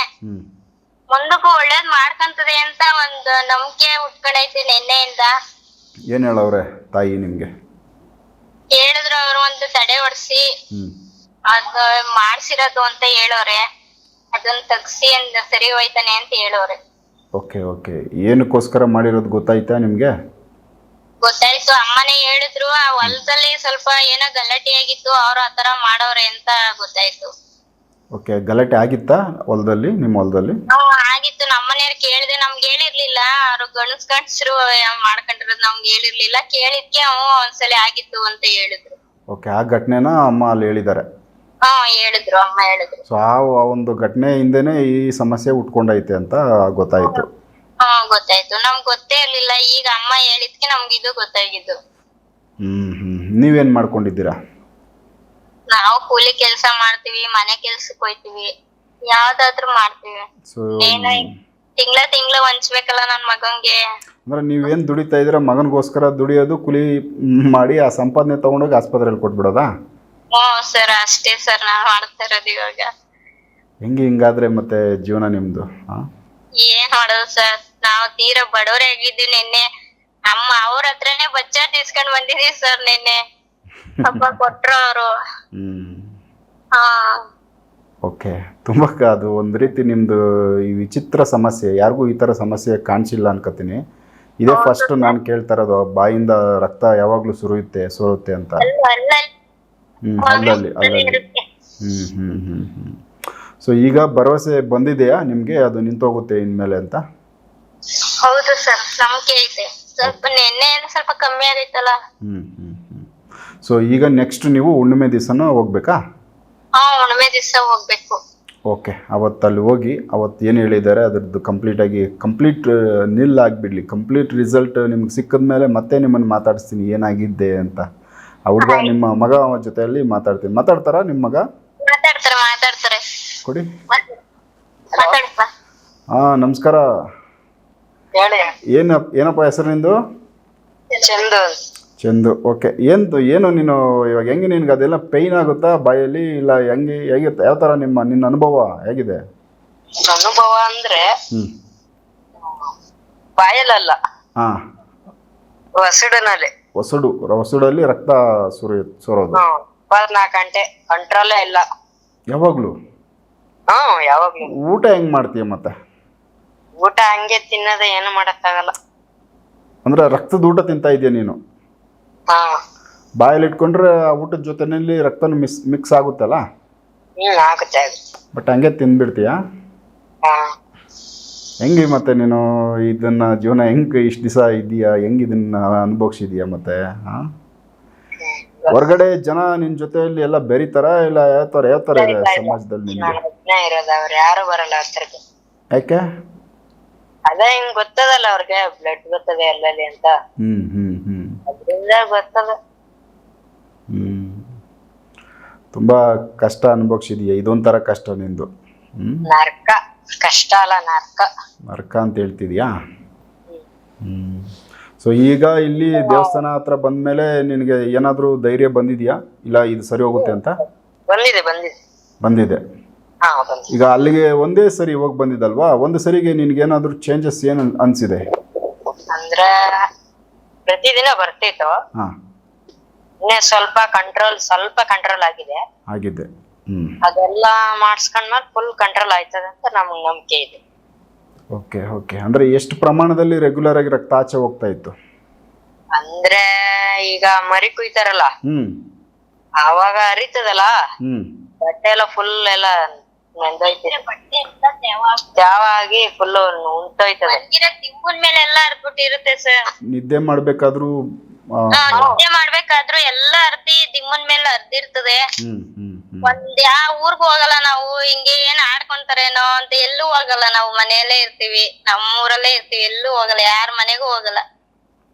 ಮುಂದಕ್ಕೂ ಒಳ್ಳೇದ್ ಮಾಡ್ಕಂತದೆ ಅಂತ ಒಂದು ನಂಬಿಕೆ ಉಟ್ಕೊಂಡೈತೆ ನಿನ್ನೆಯಿಂದ. ಏನು ಹೇಳವ್ರೆ ತಾಯಿ ನಿಮ್ಗೆ? ಹೇಳಿದ್ರು ಅವ್ರು ಒಂದು ತಡೆ ಹೊಡ್ಸಿ ಅದ್ ಮಾಡ್ಸಿರೋದು ಅಂತ ಹೇಳೋರೆ, ಅದನ್ನ ತಗ್ಸಿ ಸರಿ ಹೋಯ್ತಾನೆ ಅಂತ ಹೇಳೋರೆ. ಓಕೆ ಓಕೆ, ಏನಕ್ಕೋಸ್ಕರ ಮಾಡಿರೋದು ಗೊತ್ತಾಯ್ತಾ ನಿಮ್ಗೆ? ಗೊತ್ತಾಯ್ತು, ಅಮ್ಮನೇ ಹೇಳಿದ್ರು. ಆ ಹೊಲದಲ್ಲಿ ಸ್ವಲ್ಪ ಏನೋ ಗಲಾಟೆ ಆಗಿತ್ತು, ಅವ್ರು ಆತರ ಮಾಡೋರೆ ಅಂತ ಗೊತ್ತಾಯ್ತು. ಓಕೆ, ಗಲಾಟೆ ಆಗಿತ್ತಾ ಹೊಲದಲ್ಲಿ, ನಿಮ್ಮ ಹೊಲದಲ್ಲಿ? ಆಗಿತ್ತು. ನಮ್ಮನೆಯವ್ರು ಕೇಳಿದೆ, ನಮ್ಗೆ ಹೇಳಿರ್ಲಿಲ್ಲ. ಅವ್ರು ಗಂಡಸ್ರು ಮಾಡ್ಕೊಂಡಿರೋದು ನಮ್ಗೆ ಹೇಳಿರ್ಲಿಲ್ಲ. ಕೇಳಿದ್ಕೆ ಒಂದ್ಸಲಿ ಆಗಿತ್ತು ಅಂತ ಹೇಳಿದ್ರು. ಓಕೆ, ಆ ಘಟನೆನ ಅಮ್ಮ ಅಲ್ಲಿ ಹೇಳಿದ್ದಾರೆ? ಹೇಳಿದ್ರು, ಅಮ್ಮ ಹೇಳಿದ್ರು. ಸೊ ಆ ಒಂದು ಘಟನೆ ಹಿಂದೆನೆ ಈ ಸಮಸ್ಯೆ ಉಟ್ಕೊಂಡೈತೆ ಅಂತ ಗೊತ್ತಾಯ್ತು? ಗೊತ್ತಾಯ್ತು. ನಮ್ಗೆ ಗೊತ್ತೇ ಇರ್ಲಿಲ್ಲ, ಈಗ ಅಮ್ಮ ಹೇಳಿದ್ಕೆ ನಮ್ಗೆ ಇದು ಗೊತ್ತಾಗಿದ್ದು. ನೀವೇನ್ ಮಾಡ್ಕೊಂಡಿದ್ದೀರಾ? ನಾವು ಕೂಲಿ ಕೆಲಸ ಮಾಡ್ತೀವಿ, ಮನೆ ಕೆಲ್ಸಕ್ಕೆ ಹೋಯ್ತಿವಿ, ಯಾವ್ದಾದ್ರು ಮಾಡ್ತೀವಿ. ತಿಂಗಳ ಹಂಚ್ಬೇಕಲ್ಲ ನನ್ ಮಗಂಗೆ. ಅಂದ್ರೆ ನೀವೇನ್ ದುಡಿತಾ ಇದ್ದೀರಾ, ಮಗನ್ಗೋಸ್ಕರ ದುಡಿಯೋದು, ಕೂಲಿ ಮಾಡಿ ಆ ಸಂಪಾದನೆ ತಗೊಂಡೋಗಿ ಆಸ್ಪತ್ರೆಯಲ್ಲಿ ಕೊಟ್ಬಿಡೋದಾ? ಸರ್, ಅಷ್ಟೇ ಸರ್ ನಾವ್ ಮಾಡ್ತಾ ಇರೋದು ಇವಾಗ. ಹಿಂಗಾದ್ರೆ ಮತ್ತೆ ಜೀವನ ನಿಮ್ದು? ಏನ್ ಮಾಡೋದು ಸರ್, ನಾವು ತೀರಾ ಬಡವರೇ ಆಗಿದ್ದೀವಿ. ನಿನ್ನೆ ಅಮ್ಮ ಅವ್ರ ಹತ್ರನೇ ಬಚ್ಚಾರ್ ಇಸ್ಕೊಂಡ್ ಬಂದಿದೀವಿ ಸರ್. ನಿನ್ನೆ ಹಬ್ಬ ಕೊಟ್ರು ಅವರು. ಓಕೆ, ತುಂಬಾ ಅದು ಒಂದು ರೀತಿ ನಿಮ್ದು ಈ ವಿಚಿತ್ರ ಸಮಸ್ಯೆ. ಯಾರಿಗೂ ಈ ತರ ಸಮಸ್ಯೆ ಕಾಣಿಸಿಲ್ಲ ಅನ್ಕೋತೀನಿ. ಇದೇ ಫಸ್ಟ್ ನಾನು ಕೇಳ್ತಾ ಇರೋದು, ಬಾಯಿಂದ ರಕ್ತ ಯಾವಾಗ್ಲೂ ಸೋರುತ್ತೆ ಅಂತ. ಅಲ್ಲಲ್ಲಿ. ಸೊ ಈಗ ಭರವಸೆ ಬಂದಿದೆಯಾ ನಿಮ್ಗೆ ಅದು ನಿಂತೋಗುತ್ತೆ ಇನ್ಮೇಲೆ ಅಂತ? ಹೌದು ಸರ್, ನಂಬಿಕೆ ಐತೆ. ಸ್ವಲ್ಪ ನಿನ್ನೆ ಸ್ವಲ್ಪ ಕಮ್ಮಿ ಆಗೈತಲ್ಲ. ಸೊ ಈಗ ನೆಕ್ಸ್ಟ್ ನೀವು ಹುಣ್ಣಿಮೆ ದಿವಸನ ಹೋಗ್ಬೇಕಾ? ಹುಣ್ಣಿಮೆ ದಿವಸ ಹೋಗ್ಬೇಕು. ಓಕೆ, ಅವತ್ತಲ್ಲಿ ಹೋಗಿ ಅವತ್ತು ಏನು ಹೇಳಿದ್ದಾರೆ ಅದ್ರದ್ದು ಕಂಪ್ಲೀಟ್ ನಿಲ್ ಆಗಿಬಿಡ್ಲಿ. ಕಂಪ್ಲೀಟ್ ರಿಸಲ್ಟ್ ನಿಮ್ಗೆ ಸಿಕ್ಕಿದ ಮೇಲೆ ಮತ್ತೆ ನಿಮ್ಮನ್ನು ಮಾತಾಡಿಸ್ತೀನಿ ಏನಾಗಿದ್ದೆ ಅಂತ. ಆ ಹುಡುಗ ನಿಮ್ಮ ಮಗ ಜೊತೆಯಲ್ಲಿ ಮಾತಾಡ್ತಾರಾ ನಿಮ್ಮ ಮಗ? ಮಾತಾಡ್ತಾರೆ. ಕೊಡಿ. ನಮಸ್ಕಾರ. ಏನಪ್ಪ ಹೆಸರು ನಿಂದು? ಚಂದು. ಓಕೆ, ಏನು ನೀನು ಇವಾಗ ಹೆಂಗೆ ನಿನ್ಗೆ ಅದೆಲ್ಲ ಪೇಯ್ನ್ ಆಗುತ್ತಾ ಬಾಯಲ್ಲಿ, ಇಲ್ಲ ಹೇಗಿರುತ್ತೆ? ಯಾವ ಥರ ನಿನ್ನ ಅನುಭವ ಹೇಗಿದೆ? ಅನುಭವ ಅಂದ್ರೆ ಬಾಯಲ್ಲ, ಹೊಸಡಲ್ಲಿ ರಕ್ತ ಸೋರೋದು. 24 ಗಂಟೆ ಕಂಟ್ರೋಲೇ ಇಲ್ಲ. ಯಾವಾಗ್ಲೂ? ಯಾವಾಗ್ಲೂ. ಊಟ ಹೆಂಗ್ ಮಾಡ್ತೀಯ ಮತ್ತೆ? ಊಟ ಹಂಗೆ ತಿನ್ನೋದ, ಏನು ಮಾಡಕ್ಕಾಗಲ್ಲ. ಅಂದ್ರೆ ರಕ್ತದ ಊಟ ತಿಂತಾ ಇದೆಯಾ ನೀನು? ಬಾಯಲ್ಲಿ ಇಟ್ಕೊಂಡ್ರೆ ಆ ಊಟದ ಜೊತೆನಲ್ಲಿ ರಕ್ತನ ಮಿಕ್ಸ್ ಆಗುತ್ತಲ್ಲ? ಆಗುತ್ತೆ. ಬಟ್ ಹಂಗೆ ತಿಂದ್ಬಿಡ್ತೀಯಾ? ಹೆಂಗೆ ಮತ್ತೆ ನೀನು ಇದನ್ನ ಜೀವನ ಇಷ್ಟು ದಿವಸ ಇದೆಯಾ, ಹೆಂಗೆ ಇದನ್ನ ಅನುಭವಿಸಿದೀಯಾ ಮತ್ತೆ? ಹೊರಗಡೆ ಜನ ನಿನ್ ಜೊತೆಯಲ್ಲಿ ಎಲ್ಲ ಬೆರಿತಾರ, ಇಲ್ಲ ಯಾವ ತರ ಇದೆ ಸಮಾಜದಲ್ಲಿ ನಿನ್ಗೆ? ಯಾರು ಬರಲ್ಲ ಹತ್ರಕ್ಕೆ. ಯಾಕೆ? ಅದೇ ಹಿಂಗ್ ಗೊತ್ತದಲ್ಲ ಅವ್ರಿಗೆ, ಬ್ಲಡ್ ಗೊತ್ತದೆ ಎಲ್ಲಲ್ಲಿ ಅಂತ. ಅದ್ರಿಂದ ಗೊತ್ತದ. ತುಂಬಾ ಕಷ್ಟ ಅನುಭವಿಸಿದೀಯ. ಇದೊಂಥರ ಕಷ್ಟ ನಿಂದು? ನರ್ಕ. ಕಷ್ಟ ಅಲ್ಲ, ನರ್ಕ ಅಂತ ಹೇಳ್ತಿದ್ಯಾ? ಸೊ ಈಗ ಇಲ್ಲಿ ದೇವಸ್ಥಾನ ಹತ್ರ ಬಂದ್ಮೇಲೆ ನಿನಗೆ ಏನಾದ್ರೂ ಧೈರ್ಯ ಬಂದಿದ್ಯಾ, ಇಲ್ಲ ಇದು ಸರಿ ಹೋಗುತ್ತೆ ಅಂತ? ಬಂದಿದೆ. ಈಗ ಅಲ್ಲಿಗೆ ಒಂದೇ ಸರಿ ಹೋಗಿ ಬಂದಿದ್ದಲ್ವಾ? ಒಂದು ಸರಿಗೆ ನಿನ್ಗೇನಾದ್ರೂ ಚೇಂಜಸ್ ಏನು ಅನ್ಸಿದೆ? ಅಂದ್ರೆ ಪ್ರತಿದಿನ ಬರ್ತಿತ್ತು, ಸ್ವಲ್ಪ ಕಂಟ್ರೋಲ್ ಆಗಿದೆ. ಅದೆಲ್ಲ ಮಾಡಿಸ್ಕೊಂಡ್ಮೇಲೆ ಫುಲ್ ಕಂಟ್ರೋಲ್ ಆಯ್ತದೆ ಅಂತ ನಮ್ಗೆ ನಂಬಿಕೆ ಇದೆ. ಓಕೆ. ಅಂದ್ರೆ ಎಷ್ಟು ಪ್ರಮಾಣದಲ್ಲಿ ರೆಗ್ಯುಲರ್ ಆಗಿ ರಕ್ತ ಆಚೆ ಹೋಗ್ತಾ ಇತ್ತು? ಅಂದ್ರೆ ಈಗ ಮರಿ ಕುಯ್ತಾರಲ್ಲ, ಆವಾಗ ಹರಿತದಲ್ಲ, ಬಟ್ಟೆ ಎಲ್ಲ ಫುಲ್ ಎಲ್ಲ ತ್ಯಾವಾಗಿ ಫುಲ್ ಉಂಟೋಯ್ತದೆ. ತಿಂಬುನ್ ಮೇಲೆ ಎಲ್ಲ ಹರ್ಬಿಟ್ಟಿರುತ್ತೆ ಸರ್. ನಿದ್ದೆ ಮಾಡ್ಬೇಕಾದ್ರೂ ನಿದ್ದೆ ಮಾಡ್ಬೇಕಾದ್ರು ಎಲ್ಲಾ ಅರ್ದಿ ದಿಮ್ಮನ್ ಮೇಲೆ ಅರ್ದಿರ್ತದೆ. ಒಂದ್ ಯಾವ ಊರ್ಗ್ ಹೋಗಲ್ಲ ನಾವು, ಹಿಂಗೆ ಏನ್ ಆಡ್ಕೊಂತಾರೇನೋ ಅಂತ ಎಲ್ಲೂ ಹೋಗಲ್ಲ ನಾವು, ಮನೆಯಲ್ಲೇ ಇರ್ತೀವಿ, ನಮ್ಮೂರಲ್ಲೇ ಇರ್ತೀವಿ, ಎಲ್ಲೂ ಹೋಗಲ್ಲ, ಯಾರ ಮನೆಗೂ ಹೋಗಲ್ಲ.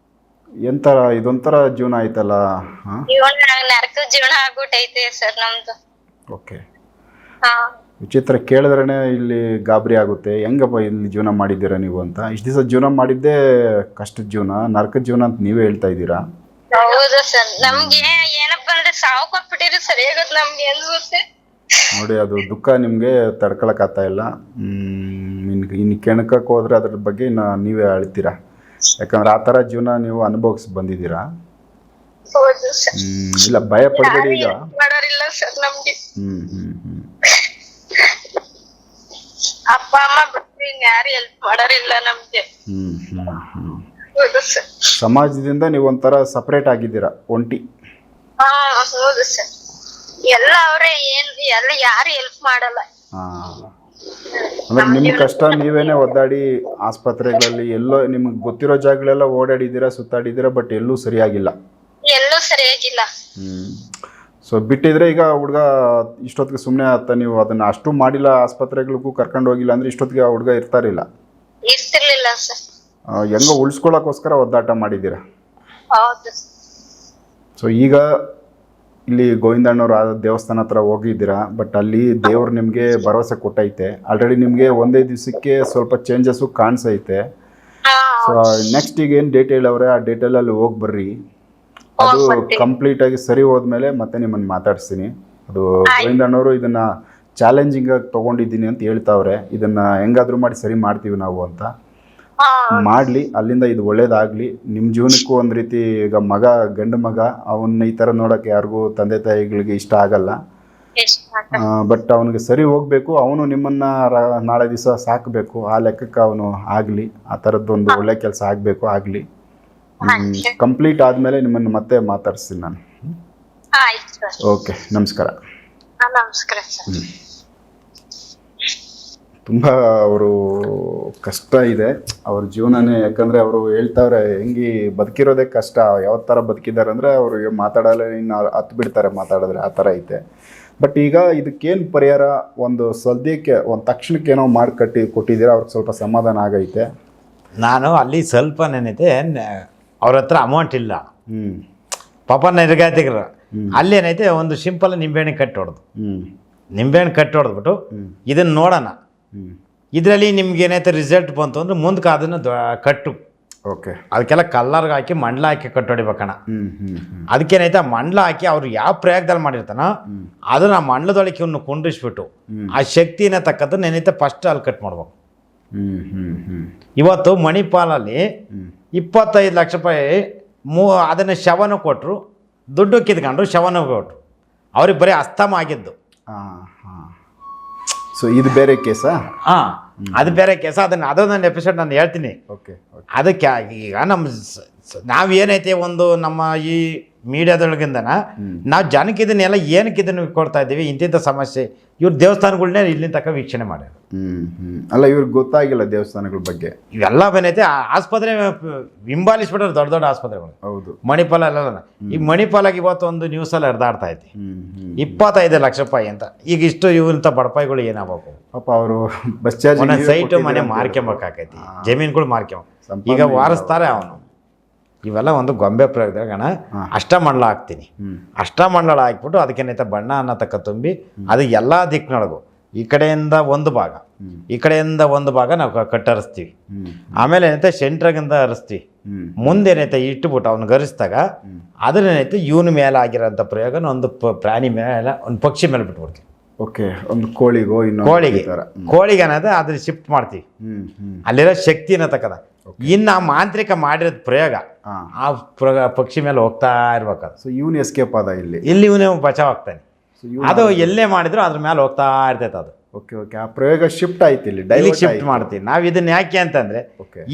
ಎಂತರ ಇದೊಂಥರ ಜೀವನ ಆಯ್ತಲ್ಲ. ಜೀವನ ನರಕದ ಜೀವನ ಆಗ್ಬಿಟ್ಟೈತೆ ಸರ್ ನಮ್ದು. ಓಕೆ, ಹಾ ವಿಚಿತ್ರ ಕೇಳಿದ್ರೇ ಇಲ್ಲಿ ಗಾಬರಿ ಆಗುತ್ತೆ. ಹೆಂಗಪ್ಪ ಇಲ್ಲಿ ಜೀವನ ಮಾಡಿದ್ದೀರಾ ನೀವು ಅಂತ. ಇಷ್ಟು ದಿವಸ ಜೀವನ ಮಾಡಿದ್ದೇ ಕಷ್ಟದ ಜೀವನ, ನರಕದ ಜೀವನ ಅಂತ ನೀವೇ ಹೇಳ್ತಾ ಇದ್ದೀರಾ. ಹೌದು ಸರ್, ನಮ್ಗೆ ಏನಪ್ಪಾ ಅಂದ್ರೆ ಸಾವು ಕೊಟ್ಬಿಟ್ಟಿರಿ ಸರ್, ಹೇಗೋದು ನಮ್ಗೆ ಅನ್ಸುತ್ತೆ ನೋಡಿ. ಅದು ದುಃಖ ನಿಮಗೆ ತಡ್ಕೊಳಕ್ಕಾಗ್ತಾ ಇಲ್ಲ. ಇನ್ನು ಕೆಣಕಕ್ಕೆ ಹೋದ್ರೆ ಅದ್ರ ಬಗ್ಗೆ ಇನ್ನು ನೀವೇ ಅಳ್ತೀರಾ. ಯಾಕಂದ್ರೆ ಆ ಥರ ಜೀವನ ನೀವು ಅನುಭವಿಸಿ ಬಂದಿದ್ದೀರಾ. ಹೌದು ಸರ್, ಇಲ್ಲ ಭಯ ಪಡಬೇಡಿ ಈಗ. ಮಾಡೋರಿಲ್ಲ ಸರ್ ನಮ್ಗೆ. ಅಪ್ಪ ಅಮ್ಮ ಬಿಟ್ಟು ಯಾರು ಹೆಲ್ಪ್ ಮಾಡೋರಿಲ್ಲ ನಮ್ಗೆ. ಹೌದು ಸರ್, ಸಮಾಜದಿಂದ ನೀವು ಒಂಥರ ಸಪರೇಟ್ ಆಗಿದ್ದೀರಾ, ಒಂಟಿ. ಹಾ ಹೌದು ಸರ್, ಎಲ್ಲ ಅವ್ರೆ, ಏನ್ ಎಲ್ಲ ಯಾರು ಹೆಲ್ಪ್ ಮಾಡಲ್ಲ. ಅಂದ್ರೆ ನಿಮ್ಮ ಕಷ್ಟ ನೀವೇನೆ ಒದ್ದಾಡಿ ಆಸ್ಪತ್ರೆಗಳಲ್ಲಿ ಎಲ್ಲೋ ನಿಮ್ಗೆ ಗೊತ್ತಿರೋ ಜಾಗಗಳೆಲ್ಲ ಓಡಾಡಿದ್ದೀರಾ, ಸುತ್ತಾಡಿದ್ದೀರಾ, ಬಟ್ ಎಲ್ಲೂ ಸರಿಯಾಗಿಲ್ಲ. ಎಲ್ಲೂ ಸರಿಯಾಗಿಲ್ಲ. ಸೊ ಬಿಟ್ಟಿದ್ರೆ ಈಗ ಹುಡುಗ ಇಷ್ಟೊತ್ತಿಗೆ ಸುಮ್ಮನೆ ಆತ. ನೀವು ಅದನ್ನ ಅಷ್ಟು ಮಾಡಿಲ್ಲ, ಆಸ್ಪತ್ರೆಗಳಿಗೂ ಕರ್ಕೊಂಡು ಹೋಗಿಲ್ಲ ಅಂದ್ರೆ ಇಷ್ಟೊತ್ತಿಗೆ ಆ ಹುಡುಗ ಇರ್ತಾರಿಲ್ಲ. ಇರ್ತಿರ್ಲಿಲ್ಲ ಸರ್. ಹೆಂಗೋ ಉಳಿಸ್ಕೊಳ್ಳೋಕ್ಕೋಸ್ಕರ ಒದ್ದಾಟ ಮಾಡಿದ್ದೀರಾ. ಹೌದು. ಸೊ ಈಗ ಇಲ್ಲಿ ಗೋವಿಂದಣ್ಣವ್ರ ದೇವಸ್ಥಾನ ಹತ್ರ ಹೋಗಿದ್ದೀರಾ, ಬಟ್ ಅಲ್ಲಿ ದೇವ್ರು ನಿಮಗೆ ಭರವಸೆ ಕೊಟ್ಟೈತೆ. ಆಲ್ರೆಡಿ ನಿಮಗೆ ಒಂದೇ ದಿವಸಕ್ಕೆ ಸ್ವಲ್ಪ ಚೇಂಜಸ್ಸು ಕಾಣಿಸೈತೆ. ಸೊ ನೆಕ್ಸ್ಟ್ ಈಗ ಏನು ಡೇಟ್ ಹೇಳವ್ರೆ ಆ ಡೇಟಲ್ಲಿ ಅಲ್ಲಿ ಹೋಗಿ ಬರ್ರಿ. ಅದು ಕಂಪ್ಲೀಟಾಗಿ ಸರಿ ಹೋದ್ಮೇಲೆ ಮತ್ತೆ ನಿಮ್ಮನ್ನು ಮಾತಾಡಿಸ್ತೀನಿ. ಅದು ಗೋವಿಂದಣ್ಣವರು ಇದನ್ನ ಚಾಲೆಂಜಿಂಗ್ ಆಗಿ ತೊಗೊಂಡಿದ್ದೀನಿ ಅಂತ ಹೇಳ್ತಾವ್ರೆ. ಇದನ್ನ ಹೆಂಗಾದ್ರೂ ಮಾಡಿ ಸರಿ ಮಾಡ್ತೀವಿ ನಾವು ಅಂತ. ಮಾಡಲಿ, ಅಲ್ಲಿಂದ ಇದು ಒಳ್ಳೇದಾಗಲಿ. ನಿಮ್ಮ ಜೀವನಕ್ಕೂ ಒಂದು ರೀತಿ ಈಗ ಮಗ, ಗಂಡು ಮಗ, ಅವನ್ನ ಈ ಥರ ನೋಡೋಕ್ಕೆ ಯಾರಿಗೂ ತಂದೆ ತಾಯಿಗಳಿಗೆ ಇಷ್ಟ ಆಗಲ್ಲ. ಬಟ್ ಅವನಿಗೆ ಸರಿ ಹೋಗಬೇಕು, ಅವನು ನಿಮ್ಮನ್ನು ನಾಳೆ ದಿವಸ ಸಾಕಬೇಕು. ಆ ಲೆಕ್ಕಕ್ಕೆ ಅವನು ಆಗಲಿ, ಆ ಥರದ್ದೊಂದು ಒಳ್ಳೆ ಕೆಲಸ ಆಗಬೇಕು, ಆಗಲಿ. ಕಂಪ್ಲೀಟ್ ಆದಮೇಲೆ ನಿಮ್ಮನ್ನು ಮತ್ತೆ ಮಾತಾಡಿಸ್ತೀನಿ ನಾನು. ಓಕೆ, ನಮಸ್ಕಾರ. ನಮಸ್ಕಾರ ಸರ್. ತುಂಬ ಅವರು ಕಷ್ಟ ಇದೆ ಅವ್ರ ಜೀವನನೇ. ಯಾಕಂದರೆ ಅವರು ಹೇಳ್ತಾವ್ರೆ ಹೆಂಗೆ ಬದುಕಿರೋದೇ ಕಷ್ಟ. ಯಾವ ಥರ ಬದುಕಿದ್ದಾರೆ ಅಂದರೆ ಅವ್ರಿಗೆ ಮಾತಾಡಲ್ಲ, ಇನ್ನು ಹತ್ತು ಬಿಡ್ತಾರೆ ಮಾತಾಡಿದ್ರೆ, ಆ ಥರ ಐತೆ. ಬಟ್ ಈಗ ಇದಕ್ಕೇನು ಪರಿಹಾರ, ಒಂದು ಸದ್ಯಕ್ಕೆ ಒಂದು ತಕ್ಷಣಕ್ಕೆ ಏನೋ ಮಾಡಿ ಕೊಟ್ಟಿದ್ದೀರಾ, ಅವ್ರಿಗೆ ಸ್ವಲ್ಪ ಸಮಾಧಾನ ಆಗೈತೆ. ನಾನು ಅಲ್ಲಿ ಸ್ವಲ್ಪ ನೆನೈತೆ, ಅವ್ರ ಹತ್ರ ಅಮೌಂಟ್ ಇಲ್ಲ. ಪಾಪ ನಿರ್ಗಾತಿಗರು ಅಲ್ಲಿ ಏನೈತೆ, ಒಂದು ಸಿಂಪಲ್ ನಿಂಬೆಹಣ್ಣು ಕಟ್ಟಿ ಹೊಡೆದು, ನಿಂಬೆಹಣ್ಣು ಕಟ್ಟಿ ಹೊಡೆದ್ಬಿಟ್ಟು ಇದನ್ನು ನೋಡೋಣ, ಇದರಲ್ಲಿ ನಿಮ್ಗೆ ಏನೈತೆ ರಿಸಲ್ಟ್ ಬಂತು ಅಂದ್ರೆ ಮುಂದಕ್ಕೆ ಅದನ್ನು ಕಟ್ಟು. ಓಕೆ, ಅದಕ್ಕೆಲ್ಲ ಕಲ್ಲರ್ಗೆ ಹಾಕಿ ಮಂಡ್ಲ ಹಾಕಿ ಕಟ್ಟು ಹೊಡಿಬೇಕಣ್ಣ. ಅದಕ್ಕೇನೈತೆ ಮಂಡ್ಲ ಹಾಕಿ ಅವ್ರು ಯಾವ ಪ್ರಯೋಗದಲ್ಲಿ ಮಾಡಿರ್ತಾನೋ ಅದನ್ನ ಆ ಮಂಡ್ಲದೊಳಗೆ ಇವ್ನು ಕುಂಡ್ರಿಸ್ಬಿಟ್ಟು ಆ ಶಕ್ತಿನ ತಕ್ಕಂತ ಏನೈತೆ ಫಸ್ಟ್ ಅಲ್ಲಿ ಕಟ್ ಮಾಡ್ಬೇಕು. ಇವತ್ತು ಮಣಿಪಾಲಲ್ಲಿ 25 ಲಕ್ಷ ರೂಪಾಯಿ ಅದನ್ನು ಶವನ ಕೊಟ್ಟರು, ದುಡ್ಡು ಕಿತ್ಕೊಂಡ್ರು, ಶವನ ಕೊಟ್ಟರು. ಅವ್ರಿಗೆ ಬರೀ ಅಸ್ತಮ ಆಗಿದ್ದು. ಸೊ ಇದು ಬೇರೆ ಕೇಸಾ? ಹಾಂ, ಅದು ಬೇರೆ ಕೇಸ. ಅದೊಂದು ಎಪಿಸೋಡ್ ನಾನು ಹೇಳ್ತೀನಿ. ಓಕೆ, ಅದಕ್ಕೆ ಈಗ ನಾವೇನೈತೆ ಒಂದು ನಮ್ಮ ಈ ಮೀಡಿಯಾದೊಳಗಿಂದನ ನಾವು ಜನಕ್ಕೆ ಇದನ್ನೆಲ್ಲ ಏನಕ್ಕೆ ಇದನ್ನು ಕೊಡ್ತಾ ಇದ್ದೀವಿ, ಇಂತಿಂಥ ಸಮಸ್ಯೆ. ಇವ್ರ ದೇವಸ್ಥಾನಗಳನ್ನೇ ಇಲ್ಲಿ ತನಕ ವೀಕ್ಷಣೆ ಮಾಡ್ಯಾರ. ಅಲ್ಲ, ಇವ್ರಿಗೆ ಗೊತ್ತಾಗಿಲ್ಲ ದೇವಸ್ಥಾನಗಳ ಬಗ್ಗೆ. ಇವೆಲ್ಲ ಏನೈತೆ ಆಸ್ಪತ್ರೆ ಹಿಂಬಾಲಿಸ್ಬಿಟ್ರೆ ದೊಡ್ಡ ದೊಡ್ಡ ಆಸ್ಪತ್ರೆಗಳು. ಹೌದು, ಮಣಿಪಾಲ ಅಲ್ಲ. ಈ ಮಣಿಪಾಲಾಗಿ ಇವತ್ತು ಒಂದು ನ್ಯೂಸಲ್ಲಿ ಹರಿದಾಡ್ತಾ ಐತಿ 25 ಲಕ್ಷ ರೂಪಾಯಿ ಅಂತ. ಈಗ ಇಷ್ಟು ಇವಂಥ ಬಡಪಾಯಿಗಳು ಏನಾಗಬೇಕು ಪಾಪ. ಅವರು ಬಸ್ ಚಾರ್ಜ್ ಸೈಟು ಮನೆ ಮಾರ್ಕೊಂಬೇಕಾಕೈತಿ, ಜಮೀನುಗಳು ಮಾರ್ಕೊಂಬ ಈಗ ವಾರಿಸ್ತಾರೆ ಅವನು. ಇವೆಲ್ಲ ಒಂದು ಗೊಂಬೆ ಪ್ರಯೋಗದಾಗ ಅಷ್ಟಮಂಡಲ ಹಾಕ್ತೀನಿ. ಅಷ್ಟಮಂಡಲ ಹಾಕ್ಬಿಟ್ಟು ಅದಕ್ಕೇನೈತೆ ಬಣ್ಣ ಅನ್ನ ತಕ್ಕ ತುಂಬಿ ಅದು ಎಲ್ಲ ದಿಕ್ಕಿನೊಳಗು ಈ ಕಡೆಯಿಂದ ಒಂದು ಭಾಗ, ಈ ಕಡೆಯಿಂದ ಒಂದು ಭಾಗ ನಾವು ಕಟ್ಟರಿಸ್ತೀವಿ. ಆಮೇಲೆ ಏನೈತೆ ಸೆಂಟ್ರಾಗಿಂದ ಹರಿಸ್ತೀವಿ. ಮುಂದೇನೈತೆ ಇಟ್ಟುಬಿಟ್ಟು ಅವ್ನು ಗರಿಸಿದಾಗ ಅದನ್ನೇನೈತೆ ಇವನ ಮೇಲೆ ಆಗಿರೋಂಥ ಪ್ರಯೋಗನ ಒಂದು ಪ್ರಾಣಿ ಮೇಲೆ, ಒಂದು ಪಕ್ಷಿ ಮೇಲೆ ಬಿಟ್ಬಿಡ್ತೀವಿ. ಓಕೆ, ಒಂದು ಕೋಳಿಗೆ ಅನ್ನೋದು ಅದನ್ನ ಶಿಫ್ಟ್ ಮಾಡ್ತೀವಿ. ಅಲ್ಲಿರೋ ಶಕ್ತಿನ ತಕ್ಕದ. ಇನ್ನು ಆ ಮಾಂತ್ರಿಕ ಮಾಡಿರೋದು ಪ್ರಯೋಗ ಆ ಪಕ್ಷಿ ಮೇಲೆ ಹೋಗ್ತಾ ಇರ್ಬೇಕಾದ್ರೆ. ಸೊ ಇವನು ಎಸ್ಕೇಪ್ ಆದ, ಇಲ್ಲಿ ಇವನೇ ಬಚಾವ್ ಆಗ್ತಾನೆ. ಅದು ಎಲ್ಲೇ ಮಾಡಿದ್ರು ಅದ್ರ ಮೇಲೆ ಹೋಗ್ತಾ ಇರ್ತೈತೆ ಅದು. ಓಕೆ ಓಕೆ, ಆ ಪ್ರಯೋಗ ಶಿಫ್ಟ್ ಆಯ್ತು, ಇಲ್ಲಿ ಶಿಫ್ಟ್ ಮಾಡ್ತೀವಿ ನಾವು. ಇದನ್ನ ಯಾಕೆ ಅಂತಂದ್ರೆ